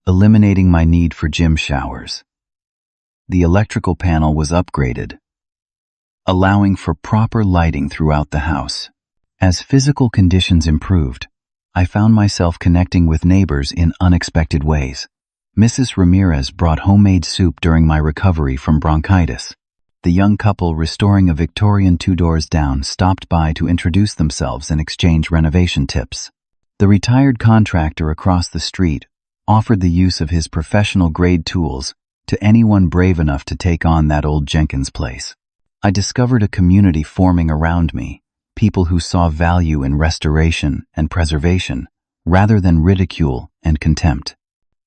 eliminating my need for gym showers. The electrical panel was upgraded, allowing for proper lighting throughout the house. As physical conditions improved, I found myself connecting with neighbors in unexpected ways. Mrs. Ramirez brought homemade soup during my recovery from bronchitis. The young couple restoring a Victorian 2 doors down stopped by to introduce themselves and exchange renovation tips. The retired contractor across the street offered the use of his professional-grade tools to anyone brave enough to take on that old Jenkins place. I discovered a community forming around me, people who saw value in restoration and preservation rather than ridicule and contempt.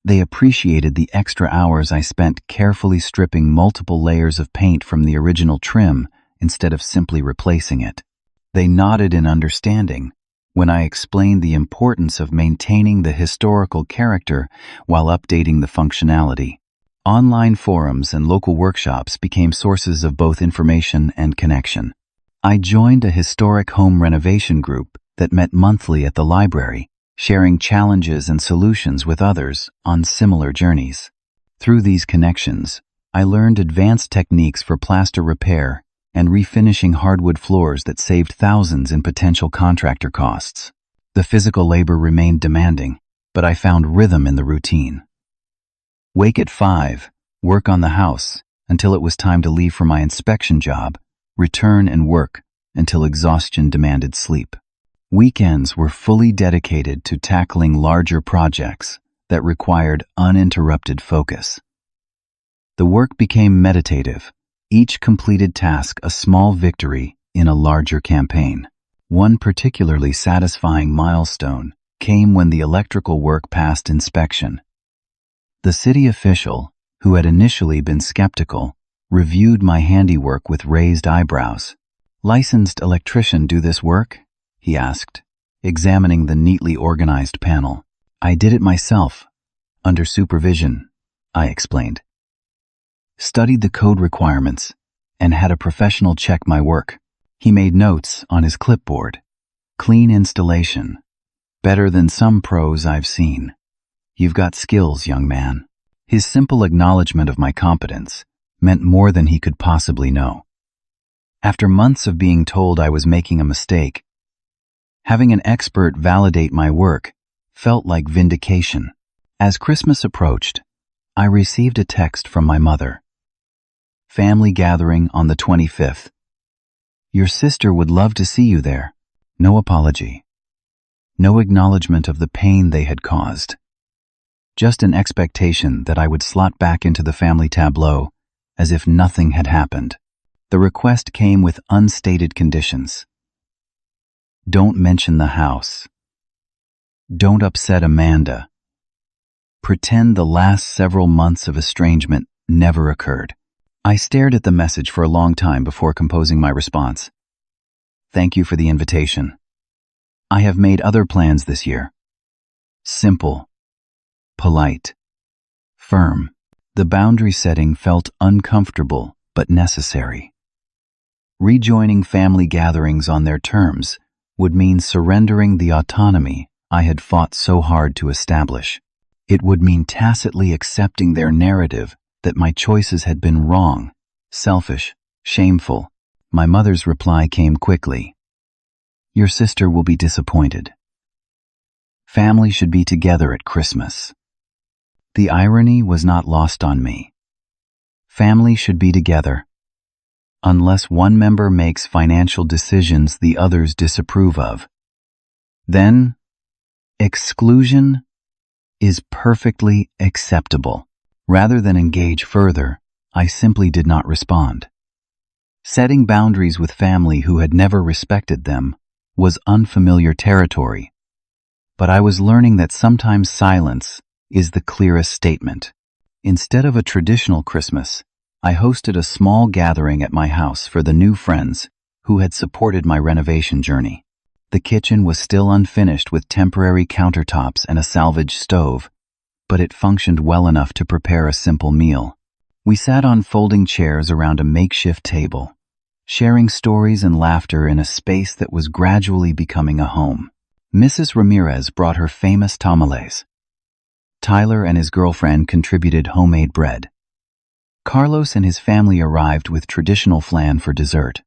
They appreciated the extra hours I spent carefully stripping multiple layers of paint from the original trim instead of simply replacing it. They nodded in understanding when I explained the importance of maintaining the historical character while updating the functionality. Online forums and local workshops became sources of both information and connection. I joined a historic home renovation group that met monthly at the library, sharing challenges and solutions with others on similar journeys. Through these connections, I learned advanced techniques for plaster repair and refinishing hardwood floors that saved thousands in potential contractor costs. The physical labor remained demanding, but I found rhythm in the routine. Wake at 5, work on the house until it was time to leave for my inspection job, return and work until exhaustion demanded sleep. Weekends were fully dedicated to tackling larger projects that required uninterrupted focus. The work became meditative, each completed task a small victory in a larger campaign. One particularly satisfying milestone came when the electrical work passed inspection. The city official, who had initially been skeptical, reviewed my handiwork with raised eyebrows. "Licensed electrician do this work?" he asked, examining the neatly organized panel. "I did it myself, under supervision," I explained. "Studied the code requirements and had a professional check my work." He made notes on his clipboard. "Clean installation. Better than some pros I've seen. You've got skills, young man." His simple acknowledgement of my competence meant more than he could possibly know. After months of being told I was making a mistake, having an expert validate my work felt like vindication. As Christmas approached, I received a text from my mother. "Family gathering on the 25th. Your sister would love to see you there." No apology. No acknowledgement of the pain they had caused. Just an expectation that I would slot back into the family tableau as if nothing had happened. The request came with unstated conditions. Don't mention the house. Don't upset Amanda. Pretend the last several months of estrangement never occurred. I stared at the message for a long time before composing my response. "Thank you for the invitation. I have made other plans this year." Simple, polite, firm. The boundary setting felt uncomfortable but necessary. Rejoining family gatherings on their terms would mean surrendering the autonomy I had fought so hard to establish. It would mean tacitly accepting their narrative that my choices had been wrong, selfish, shameful. My mother's reply came quickly. "Your sister will be disappointed. Family should be together at Christmas." The irony was not lost on me. Family should be together, unless one member makes financial decisions the others disapprove of. Then, exclusion is perfectly acceptable. Rather than engage further, I simply did not respond. Setting boundaries with family who had never respected them was unfamiliar territory, but I was learning that sometimes silence is the clearest statement. Instead of a traditional Christmas, I hosted a small gathering at my house for the new friends who had supported my renovation journey. The kitchen was still unfinished with temporary countertops and a salvage stove, but it functioned well enough to prepare a simple meal. We sat on folding chairs around a makeshift table, sharing stories and laughter in a space that was gradually becoming a home. Mrs. Ramirez brought her famous tamales. Tyler and his girlfriend contributed homemade bread. Carlos and his family arrived with traditional flan for dessert.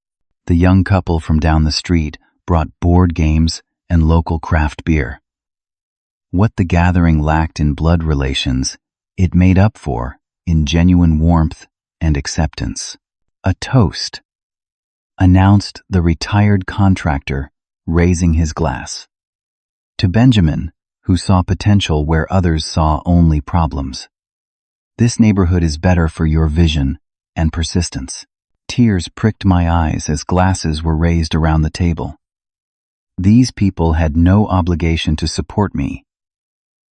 The young couple from down the street brought board games and local craft beer. What the gathering lacked in blood relations, it made up for in genuine warmth and acceptance. A toast, announced the retired contractor, raising his glass. To Benjamin, who saw potential where others saw only problems. This neighborhood is better for your vision and persistence. Tears pricked my eyes as glasses were raised around the table. These people had no obligation to support me,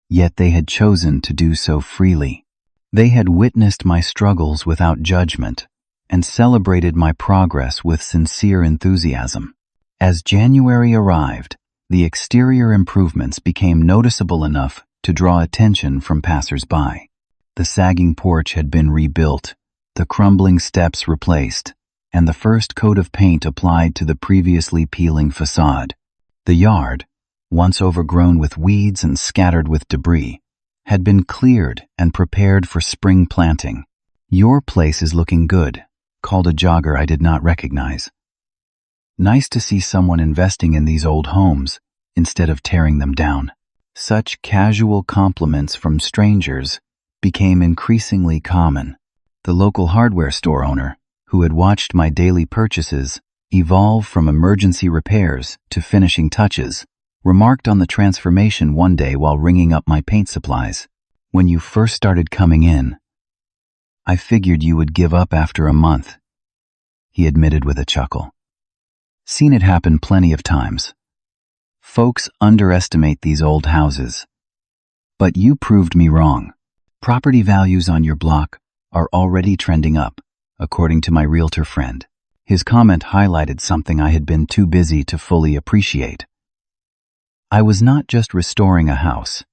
yet they had chosen to do so freely. They had witnessed my struggles without judgment and celebrated my progress with sincere enthusiasm. As January arrived, the exterior improvements became noticeable enough to draw attention from passers-by. The sagging porch had been rebuilt, the crumbling steps replaced, and the first coat of paint applied to the previously peeling facade. The yard, once overgrown with weeds and scattered with debris, had been cleared and prepared for spring planting. "Your place is looking good," called a jogger I did not recognize. Nice to see someone investing in these old homes instead of tearing them down. Such casual compliments from strangers became increasingly common. The local hardware store owner, who had watched my daily purchases evolve from emergency repairs to finishing touches, remarked on the transformation one day while ringing up my paint supplies. "When you first started coming in, I figured you would give up after a month," he admitted with a chuckle. Seen it happen plenty of times. Folks underestimate these old houses. But you proved me wrong. Property values on your block are already trending up, according to my realtor friend. His comment highlighted something I had been too busy to fully appreciate. I was not just restoring a house.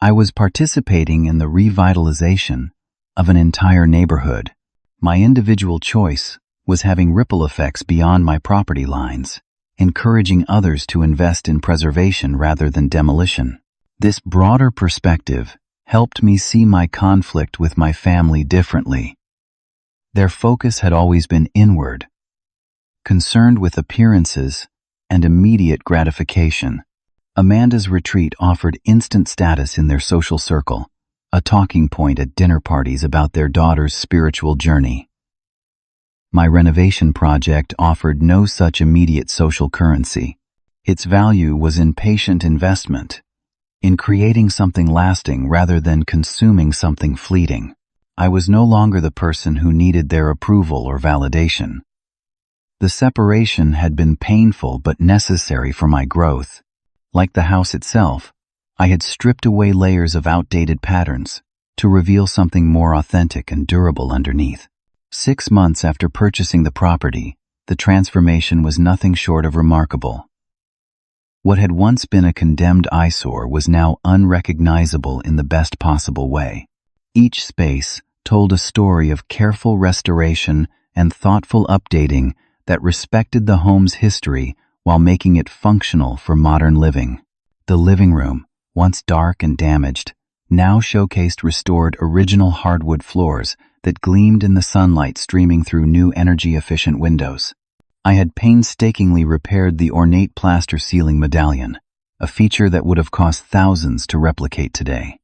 I was participating in the revitalization of an entire neighborhood. My individual choice was having ripple effects beyond my property lines, encouraging others to invest in preservation rather than demolition. This broader perspective helped me see my conflict with my family differently. Their focus had always been inward, concerned with appearances and immediate gratification. Amanda's retreat offered instant status in their social circle, a talking point at dinner parties about their daughter's spiritual journey. My renovation project offered no such immediate social currency. Its value was in patient investment, in creating something lasting rather than consuming something fleeting. I was no longer the person who needed their approval or validation. The separation had been painful but necessary for my growth. Like the house itself, I had stripped away layers of outdated patterns to reveal something more authentic and durable underneath. 6 months after purchasing the property, the transformation was nothing short of remarkable. What had once been a condemned eyesore was now unrecognizable in the best possible way. Each space told a story of careful restoration and thoughtful updating that respected the home's history while making it functional for modern living. The living room, once dark and damaged, now showcased restored original hardwood floors that gleamed in the sunlight streaming through new energy-efficient windows. I had painstakingly repaired the ornate plaster ceiling medallion, a feature that would have cost thousands to replicate today.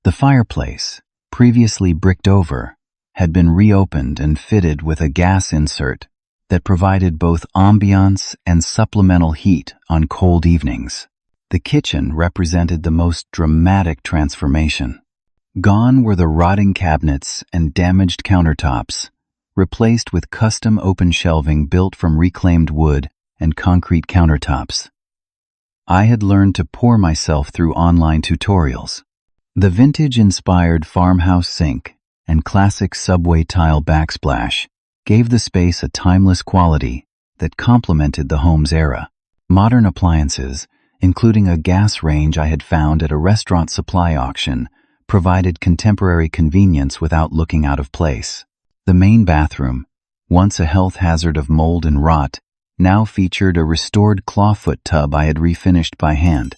The fireplace, previously bricked over, had been reopened and fitted with a gas insert that provided both ambiance and supplemental heat on cold evenings. The kitchen represented the most dramatic transformation. Gone were the rotting cabinets and damaged countertops, replaced with custom open shelving built from reclaimed wood and concrete countertops. I had learned to pour myself through online tutorials. The vintage-inspired farmhouse sink and classic subway tile backsplash gave the space a timeless quality that complemented the home's era. Modern appliances, including a gas range I had found at a restaurant supply auction, provided contemporary convenience without looking out of place. The main bathroom, once a health hazard of mold and rot, now featured a restored clawfoot tub I had refinished by hand,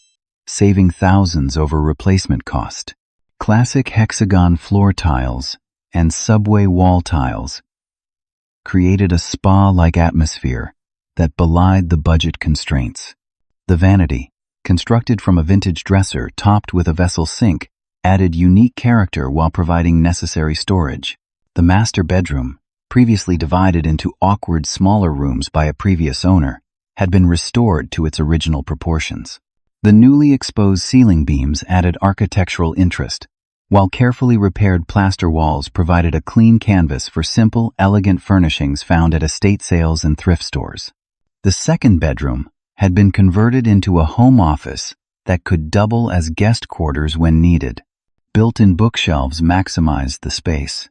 saving thousands over replacement cost. Classic hexagon floor tiles and subway wall tiles created a spa-like atmosphere that belied the budget constraints. The vanity, constructed from a vintage dresser topped with a vessel sink, added unique character while providing necessary storage. The master bedroom, previously divided into awkward smaller rooms by a previous owner, had been restored to its original proportions. The newly exposed ceiling beams added architectural interest, while carefully repaired plaster walls provided a clean canvas for simple, elegant furnishings found at estate sales and thrift stores. The second bedroom had been converted into a home office that could double as guest quarters when needed. Built-in bookshelves maximized the space,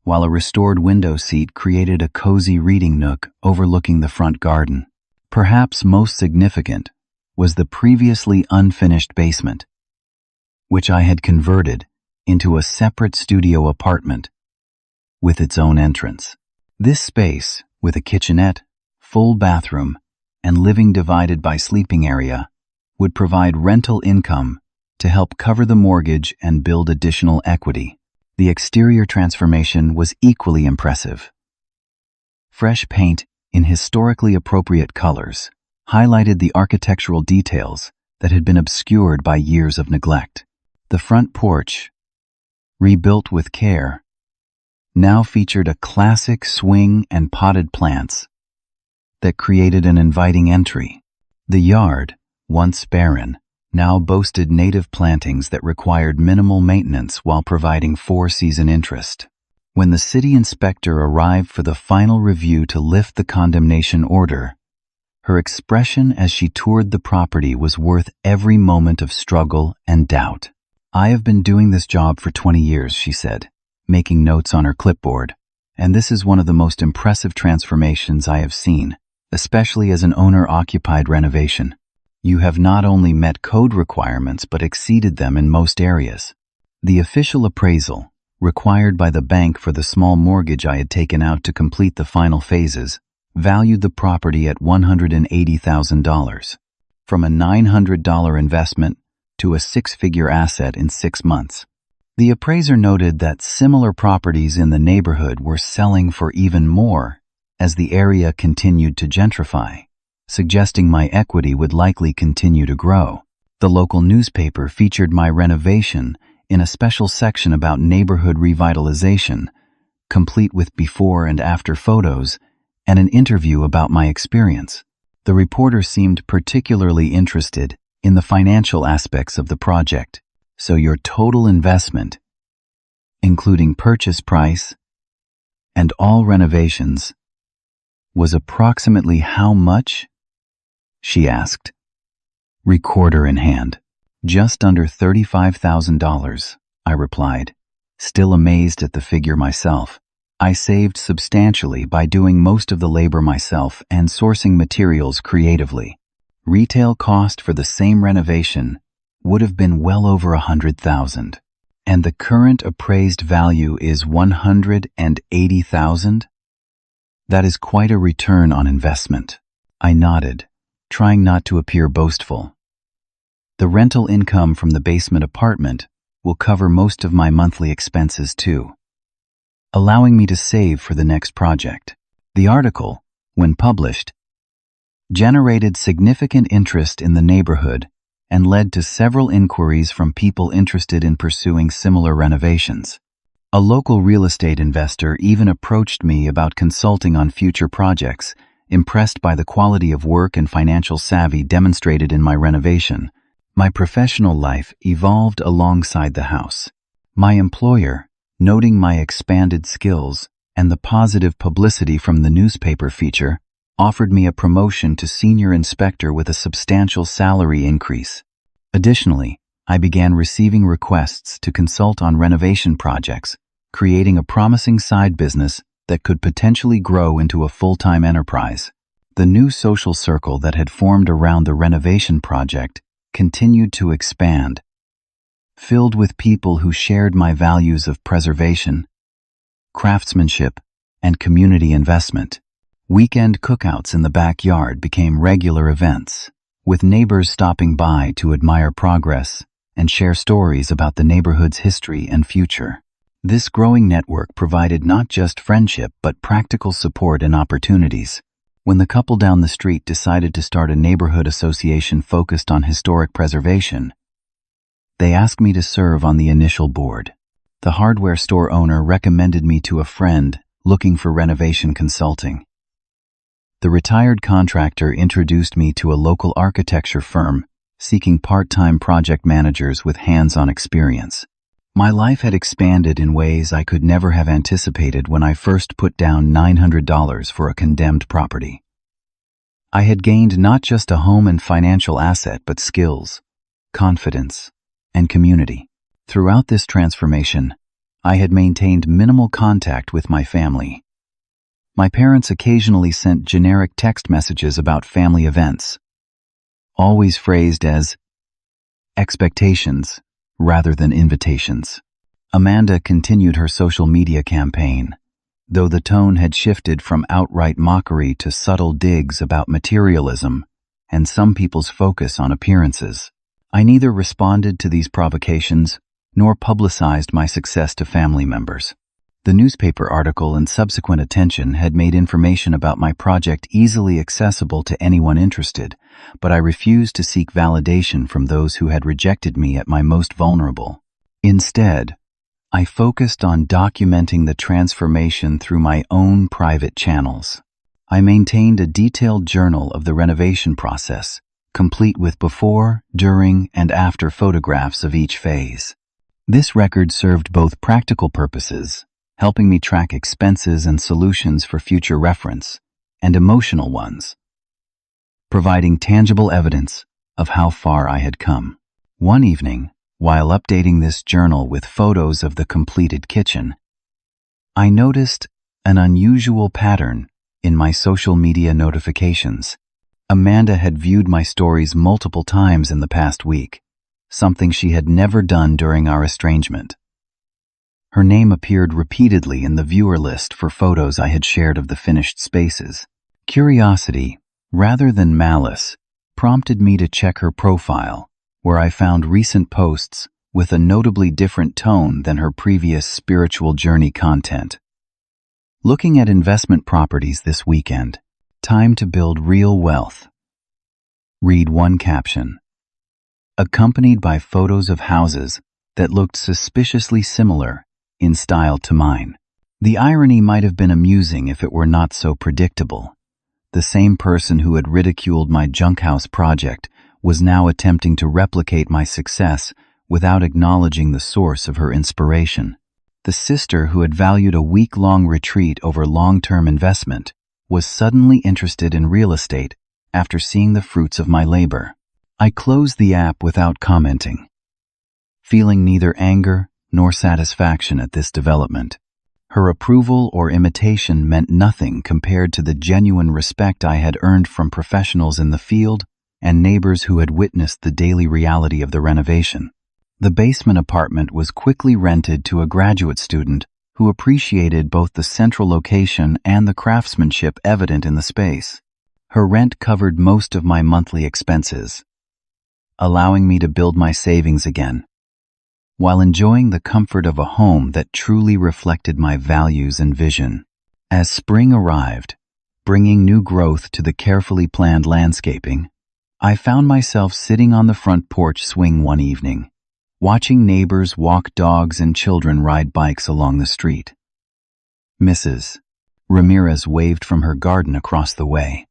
while a restored window seat created a cozy reading nook overlooking the front garden. Perhaps most significant was the previously unfinished basement, which I had converted into a separate studio apartment with its own entrance. This space, with a kitchenette, full bathroom, and living divided by sleeping area, would provide rental income to help cover the mortgage and build additional equity. The exterior transformation was equally impressive. Fresh paint in historically appropriate colors highlighted the architectural details that had been obscured by years of neglect. The front porch, rebuilt with care, now featured a classic swing and potted plants that created an inviting entry. The yard, once barren, now boasted native plantings that required minimal maintenance while providing four-season interest. When the city inspector arrived for the final review to lift the condemnation order, her expression as she toured the property was worth every moment of struggle and doubt. "I have been doing this job for 20 years, she said, making notes on her clipboard, "and this is one of the most impressive transformations I have seen, especially as an owner-occupied renovation. You have not only met code requirements but exceeded them in most areas." The official appraisal, required by the bank for the small mortgage I had taken out to complete the final phases, valued the property at $180,000, from a $900 investment to a six-figure asset in 6 months. The appraiser noted that similar properties in the neighborhood were selling for even more as the area continued to gentrify, suggesting my equity would likely continue to grow. The local newspaper featured my renovation in a special section about neighborhood revitalization, complete with before and after photos and an interview about my experience. The reporter seemed particularly interested in the financial aspects of the project. "So your total investment, including purchase price and all renovations, was approximately how much?" she asked, recorder in hand. "Just under $35,000, I replied, still amazed at the figure myself. I saved substantially by doing most of the labor myself and sourcing materials creatively. Retail cost for the same renovation would have been well over $100,000, and the current appraised value is $180,000? That is quite a return on investment." I nodded, trying not to appear boastful. "The rental income from the basement apartment will cover most of my monthly expenses too, allowing me to save for the next project." The article, when published, generated significant interest in the neighborhood and led to several inquiries from people interested in pursuing similar renovations. A local real estate investor even approached me about consulting on future projects, impressed by the quality of work and financial savvy demonstrated in my renovation. My professional life evolved alongside the house. My employer, noting my expanded skills and the positive publicity from the newspaper feature, offered me a promotion to senior inspector with a substantial salary increase. Additionally, I began receiving requests to consult on renovation projects, creating a promising side business that could potentially grow into a full-time enterprise. The new social circle that had formed around the renovation project continued to expand, filled with people who shared my values of preservation, craftsmanship, and community investment. Weekend cookouts in the backyard became regular events, with neighbors stopping by to admire progress and share stories about the neighborhood's history and future. This growing network provided not just friendship but practical support and opportunities. When the couple down the street decided to start a neighborhood association focused on historic preservation, they asked me to serve on the initial board. The hardware store owner recommended me to a friend looking for renovation consulting. The retired contractor introduced me to a local architecture firm seeking part-time project managers with hands-on experience. My life had expanded in ways I could never have anticipated when I first put down $900 for a condemned property. I had gained not just a home and financial asset, but skills, confidence, and community. Throughout this transformation, I had maintained minimal contact with my family. My parents occasionally sent generic text messages about family events, always phrased as expectations rather than invitations. Amanda continued her social media campaign, though the tone had shifted from outright mockery to subtle digs about materialism and some people's focus on appearances. I neither responded to these provocations nor publicized my success to family members. The newspaper article and subsequent attention had made information about my project easily accessible to anyone interested, but I refused to seek validation from those who had rejected me at my most vulnerable. Instead, I focused on documenting the transformation through my own private channels. I maintained a detailed journal of the renovation process, complete with before, during, and after photographs of each phase. This record served both practical purposes, helping me track expenses and solutions for future reference, and emotional ones, providing tangible evidence of how far I had come. One evening, while updating this journal with photos of the completed kitchen, I noticed an unusual pattern in my social media notifications. Amanda had viewed my stories multiple times in the past week, something she had never done during our estrangement. Her name appeared repeatedly in the viewer list for photos I had shared of the finished spaces. Curiosity, rather than malice, prompted me to check her profile, where I found recent posts with a notably different tone than her previous spiritual journey content. Looking at investment properties this weekend, time to build real wealth. Read one caption, accompanied by photos of houses that looked suspiciously similar in style to mine. The irony might have been amusing if it were not so predictable. The same person who had ridiculed my junk house project was now attempting to replicate my success without acknowledging the source of her inspiration. The sister who had valued a week-long retreat over long-term investment was suddenly interested in real estate after seeing the fruits of my labor. I closed the app without commenting, feeling neither anger nor satisfaction at this development. Her approval or imitation meant nothing compared to the genuine respect I had earned from professionals in the field and neighbors who had witnessed the daily reality of the renovation. The basement apartment was quickly rented to a graduate student who appreciated both the central location and the craftsmanship evident in the space. Her rent covered most of my monthly expenses, allowing me to build my savings again, while enjoying the comfort of a home that truly reflected my values and vision. As spring arrived, bringing new growth to the carefully planned landscaping, I found myself sitting on the front porch swing one evening, watching neighbors walk dogs and children ride bikes along the street. Mrs. Ramirez waved from her garden across the way.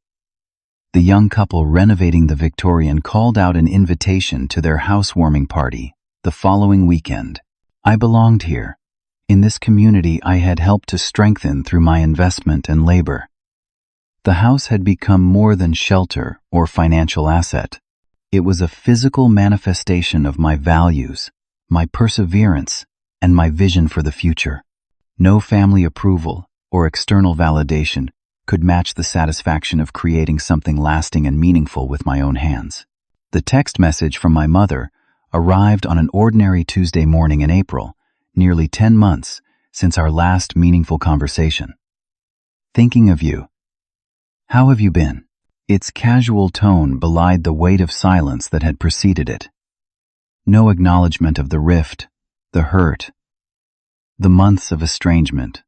The young couple renovating the Victorian called out an invitation to their housewarming party the following weekend. I belonged here. In this community I had helped to strengthen through my investment and labor. The house had become more than shelter or financial asset. It was a physical manifestation of my values, my perseverance, and my vision for the future. No family approval or external validation could match the satisfaction of creating something lasting and meaningful with my own hands. The text message from my mother arrived on an ordinary Tuesday morning in April, nearly 10 months since our last meaningful conversation. Thinking of you. How have you been? Its casual tone belied the weight of silence that had preceded it. No acknowledgement of the rift, the hurt, the months of estrangement.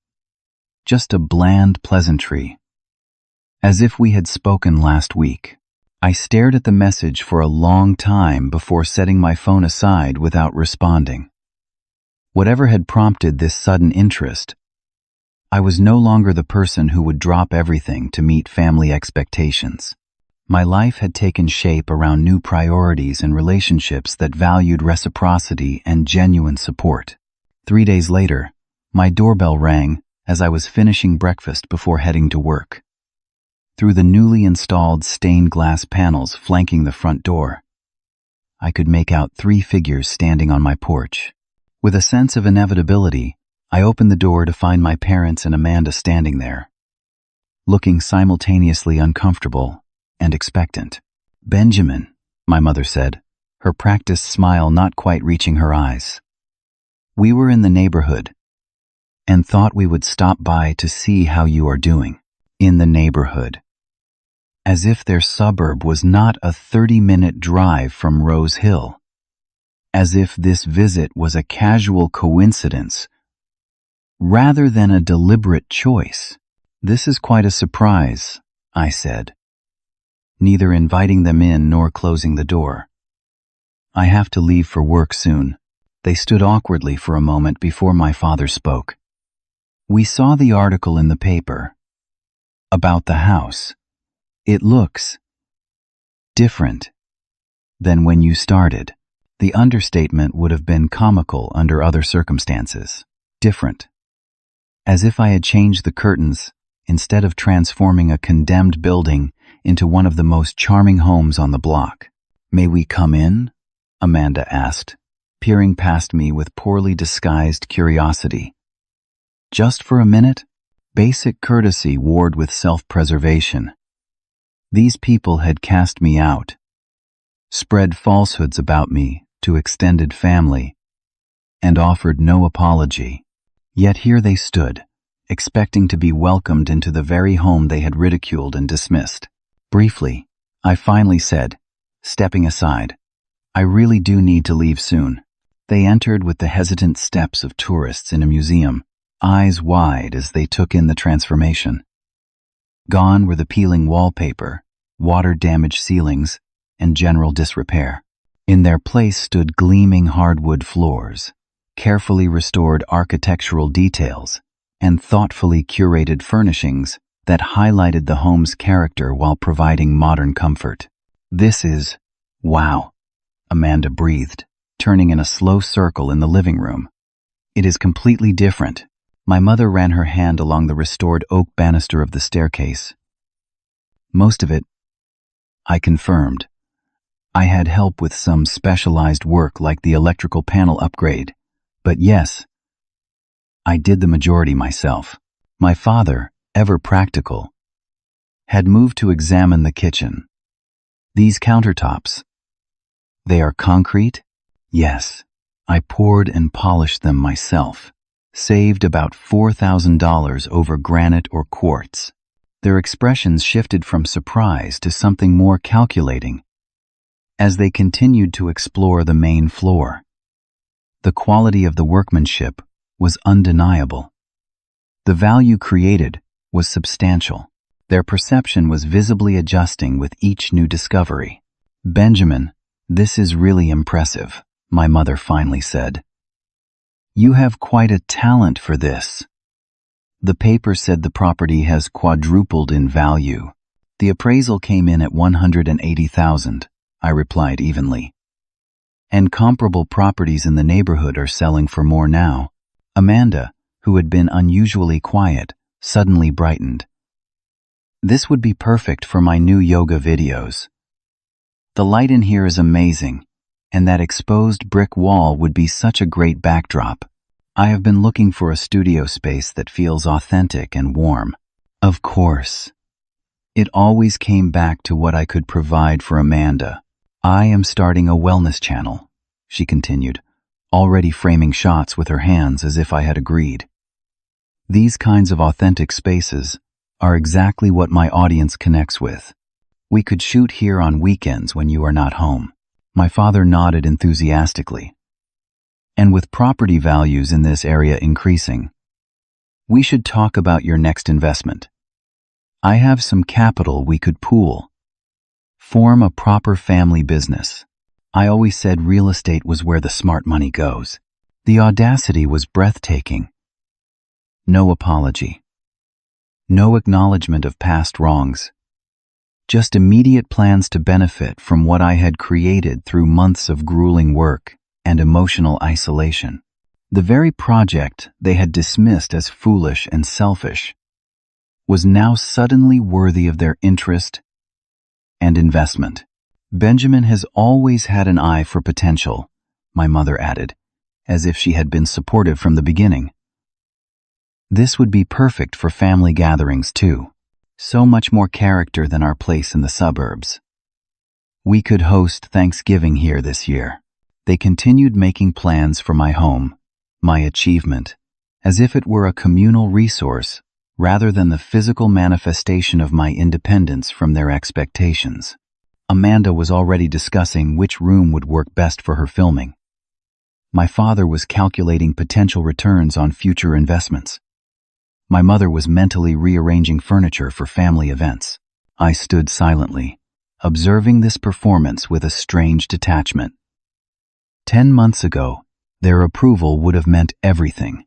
Just a bland pleasantry, as if we had spoken last week. I stared at the message for a long time before setting my phone aside without responding. Whatever had prompted this sudden interest, I was no longer the person who would drop everything to meet family expectations. My life had taken shape around new priorities and relationships that valued reciprocity and genuine support. 3 days later, my doorbell rang as I was finishing breakfast before heading to work. Through the newly installed stained glass panels flanking the front door, I could make out 3 figures standing on my porch. With a sense of inevitability, I opened the door to find my parents and Amanda standing there, looking simultaneously uncomfortable and expectant. "Benjamin," my mother said, her practiced smile not quite reaching her eyes. "We were in the neighborhood and thought we would stop by to see how you are doing." In the neighborhood. As if their suburb was not a 30-minute drive from Rose Hill. As if this visit was a casual coincidence rather than a deliberate choice. This is quite a surprise, I said, neither inviting them in nor closing the door. I have to leave for work soon. They stood awkwardly for a moment before my father spoke. We saw the article in the paper about the house. It looks different than when you started. The understatement would have been comical under other circumstances. Different. As if I had changed the curtains instead of transforming a condemned building into one of the most charming homes on the block. May we come in? Amanda asked, peering past me with poorly disguised curiosity. Just for a minute? Basic courtesy warred with self-preservation. These people had cast me out, spread falsehoods about me to extended family, and offered no apology. Yet here they stood, expecting to be welcomed into the very home they had ridiculed and dismissed. Briefly, I finally said, stepping aside, I really do need to leave soon. They entered with the hesitant steps of tourists in a museum, eyes wide as they took in the transformation. Gone were the peeling wallpaper, water-damaged ceilings, and general disrepair. In their place stood gleaming hardwood floors, carefully restored architectural details, and thoughtfully curated furnishings that highlighted the home's character while providing modern comfort. This is, wow, Amanda breathed, turning in a slow circle in the living room. It is completely different. My mother ran her hand along the restored oak banister of the staircase. Most of it, I confirmed. I had help with some specialized work like the electrical panel upgrade. But yes, I did the majority myself. My father, ever practical, had moved to examine the kitchen. These countertops, they are concrete? Yes. I poured and polished them myself. Saved about $4,000 over granite or quartz. Their expressions shifted from surprise to something more calculating as they continued to explore the main floor. The quality of the workmanship was undeniable. The value created was substantial. Their perception was visibly adjusting with each new discovery. Benjamin, this is really impressive, my mother finally said. You have quite a talent for this. The paper said the property has quadrupled in value. The appraisal came in at $180,000, I replied evenly. And comparable properties in the neighborhood are selling for more now. Amanda, who had been unusually quiet, suddenly brightened. This would be perfect for my new yoga videos. The light in here is amazing, and that exposed brick wall would be such a great backdrop. I have been looking for a studio space that feels authentic and warm. Of course. It always came back to what I could provide for Amanda. I am starting a wellness channel, she continued, already framing shots with her hands as if I had agreed. These kinds of authentic spaces are exactly what my audience connects with. We could shoot here on weekends when you are not home. My father nodded enthusiastically. And with property values in this area increasing, we should talk about your next investment. I have some capital we could pool. Form a proper family business. I always said real estate was where the smart money goes. The audacity was breathtaking. No apology. No acknowledgement of past wrongs. Just immediate plans to benefit from what I had created through months of grueling work and emotional isolation. The very project they had dismissed as foolish and selfish was now suddenly worthy of their interest and investment. Benjamin has always had an eye for potential, my mother added, as if she had been supportive from the beginning. This would be perfect for family gatherings too. So much more character than our place in the suburbs. We could host Thanksgiving here this year. They continued making plans for my home, my achievement, as if it were a communal resource rather than the physical manifestation of my independence from their expectations. Amanda was already discussing which room would work best for her filming. My father was calculating potential returns on future investments. My mother was mentally rearranging furniture for family events. I stood silently, observing this performance with a strange detachment. 10 months ago, their approval would have meant everything.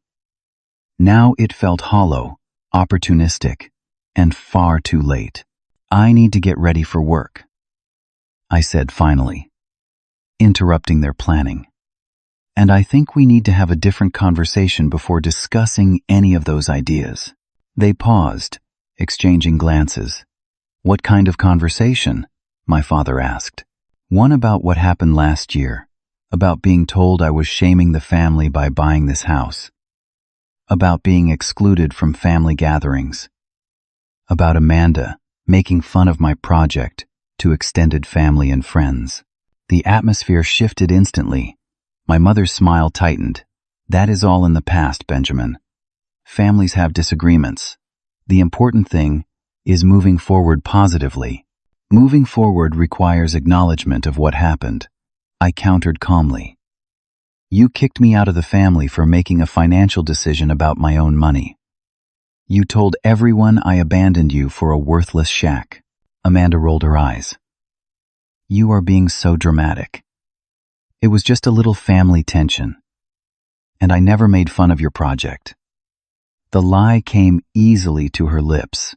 Now it felt hollow, opportunistic, and far too late. I need to get ready for work, I said finally, interrupting their planning. And I think we need to have a different conversation before discussing any of those ideas. They paused, exchanging glances. What kind of conversation? My father asked. One about what happened last year, about being told I was shaming the family by buying this house, about being excluded from family gatherings, about Amanda making fun of my project to extended family and friends. The atmosphere shifted instantly. My mother's smile tightened. That is all in the past, Benjamin. Families have disagreements. The important thing is moving forward positively. Moving forward requires acknowledgement of what happened. I countered calmly. You kicked me out of the family for making a financial decision about my own money. You told everyone I abandoned you for a worthless shack. Amanda rolled her eyes. You are being so dramatic. It was just a little family tension. And I never made fun of your project. The lie came easily to her lips,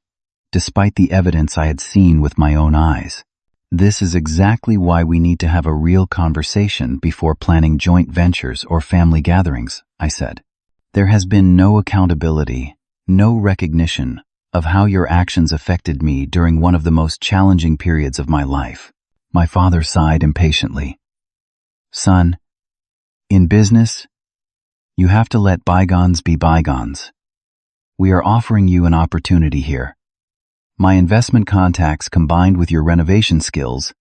despite the evidence I had seen with my own eyes. This is exactly why we need to have a real conversation before planning joint ventures or family gatherings, I said. There has been no accountability, no recognition of how your actions affected me during one of the most challenging periods of my life. My father sighed impatiently. Son, in business, you have to let bygones be bygones. We are offering you an opportunity here. My investment contacts combined with your renovation skills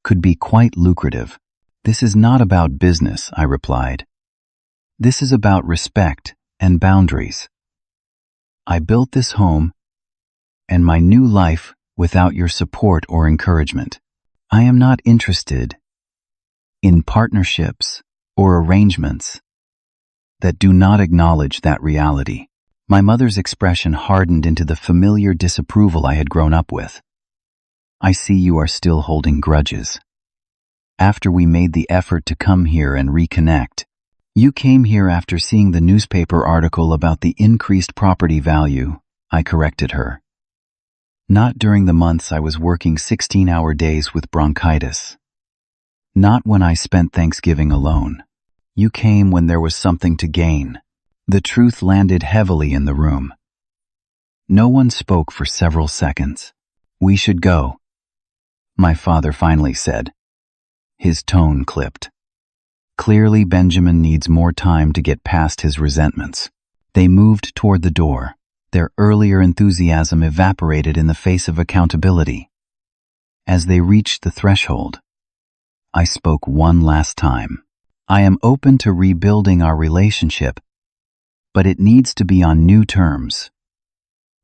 could be quite lucrative. This is not about business, I replied. This is about respect and boundaries. I built this home and my new life without your support or encouragement. I am not interested in partnerships or arrangements that do not acknowledge that reality. My mother's expression hardened into the familiar disapproval I had grown up with. I see you are still holding grudges. After we made the effort to come here and reconnect, you came here after seeing the newspaper article about the increased property value, I corrected her. Not during the months I was working 16-hour days with bronchitis. Not when I spent Thanksgiving alone. You came when there was something to gain. The truth landed heavily in the room. No one spoke for several seconds. We should go, my father finally said. His tone clipped. Clearly, Benjamin needs more time to get past his resentments. They moved toward the door. Their earlier enthusiasm evaporated in the face of accountability. As they reached the threshold, I spoke one last time. I am open to rebuilding our relationship, but it needs to be on new terms.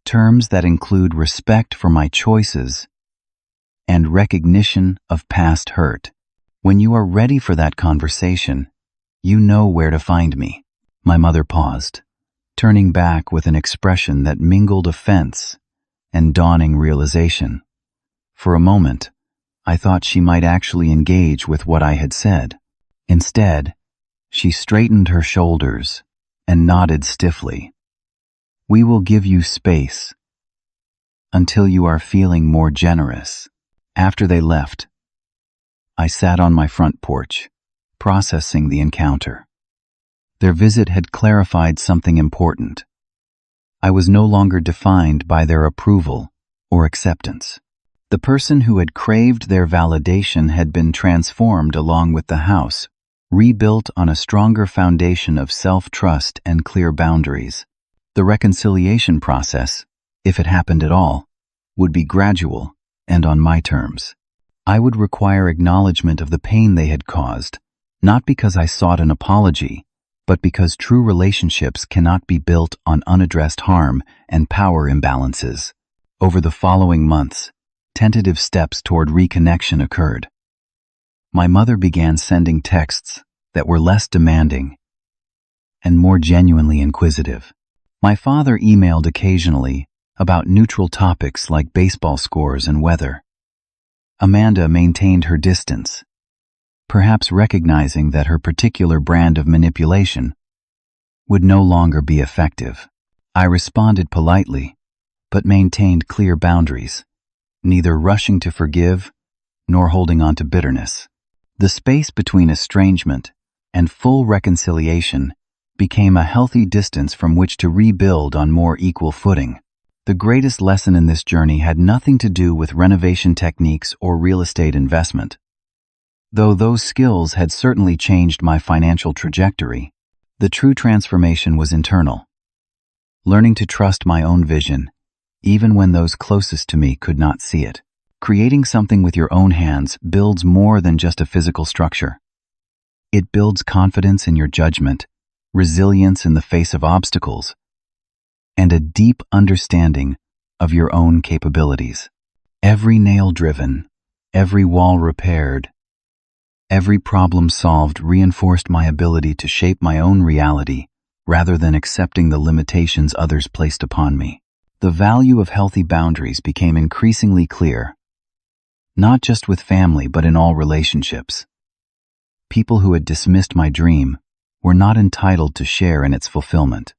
Terms that include respect for my choices and recognition of past hurt. When you are ready for that conversation, you know where to find me. My mother paused, turning back with an expression that mingled offense and dawning realization. For a moment, I thought she might actually engage with what I had said. Instead, she straightened her shoulders and nodded stiffly. We will give you space until you are feeling more generous. After they left, I sat on my front porch, processing the encounter. Their visit had clarified something important. I was no longer defined by their approval or acceptance. The person who had craved their validation had been transformed along with the house, rebuilt on a stronger foundation of self-trust and clear boundaries. The reconciliation process, if it happened at all, would be gradual and on my terms. I would require acknowledgement of the pain they had caused, not because I sought an apology, but because true relationships cannot be built on unaddressed harm and power imbalances. Over the following months, tentative steps toward reconnection occurred. My mother began sending texts that were less demanding and more genuinely inquisitive. My father emailed occasionally about neutral topics like baseball scores and weather. Amanda maintained her distance, perhaps recognizing that her particular brand of manipulation would no longer be effective. I responded politely, but maintained clear boundaries, neither rushing to forgive nor holding on to bitterness. The space between estrangement and full reconciliation became a healthy distance from which to rebuild on more equal footing. The greatest lesson in this journey had nothing to do with renovation techniques or real estate investment. Though those skills had certainly changed my financial trajectory, the true transformation was internal. Learning to trust my own vision, even when those closest to me could not see it. Creating something with your own hands builds more than just a physical structure. It builds confidence in your judgment, resilience in the face of obstacles, and a deep understanding of your own capabilities. Every nail driven, every wall repaired, every problem solved reinforced my ability to shape my own reality rather than accepting the limitations others placed upon me. The value of healthy boundaries became increasingly clear, not just with family but in all relationships. People who had dismissed my dream were not entitled to share in its fulfillment.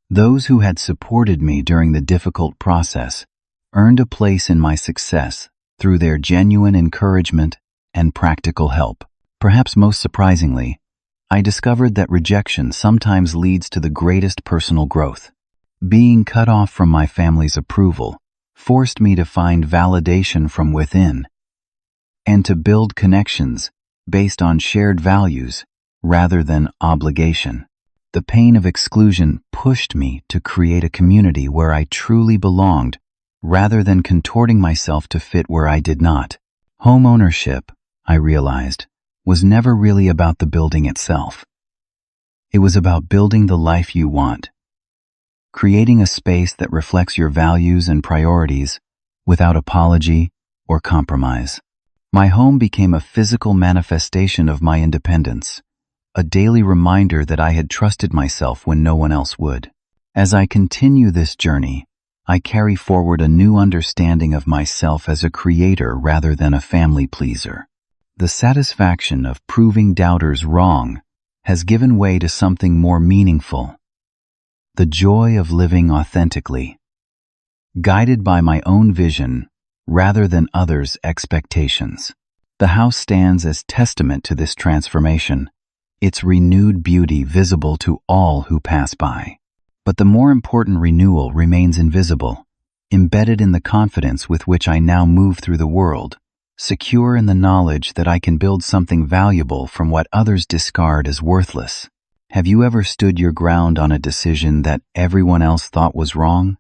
Those who had supported me during the difficult process earned a place in my success through their genuine encouragement and practical help. Perhaps most surprisingly, I discovered that rejection sometimes leads to the greatest personal growth. Being cut off from my family's approval forced me to find validation from within and to build connections based on shared values rather than obligation. The pain of exclusion pushed me to create a community where I truly belonged rather than contorting myself to fit where I did not. Home ownership, I realized, was never really about the building itself. It was about building the life you want, creating a space that reflects your values and priorities without apology or compromise. My home became a physical manifestation of my independence, a daily reminder that I had trusted myself when no one else would. As I continue this journey, I carry forward a new understanding of myself as a creator rather than a family pleaser. The satisfaction of proving doubters wrong has given way to something more meaningful: the joy of living authentically, guided by my own vision rather than others' expectations. The house stands as testament to this transformation, its renewed beauty visible to all who pass by. But the more important renewal remains invisible, embedded in the confidence with which I now move through the world, secure in the knowledge that I can build something valuable from what others discard as worthless. Have you ever stood your ground on a decision that everyone else thought was wrong?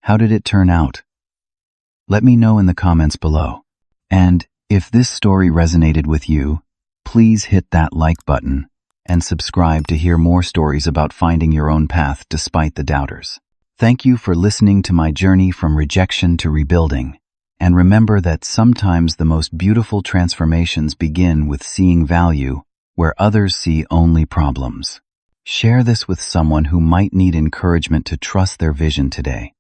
How did it turn out? Let me know in the comments below. And if this story resonated with you, please hit that like button and subscribe to hear more stories about finding your own path despite the doubters. Thank you for listening to my journey from rejection to rebuilding. And remember that sometimes the most beautiful transformations begin with seeing value where others see only problems. Share this with someone who might need encouragement to trust their vision today.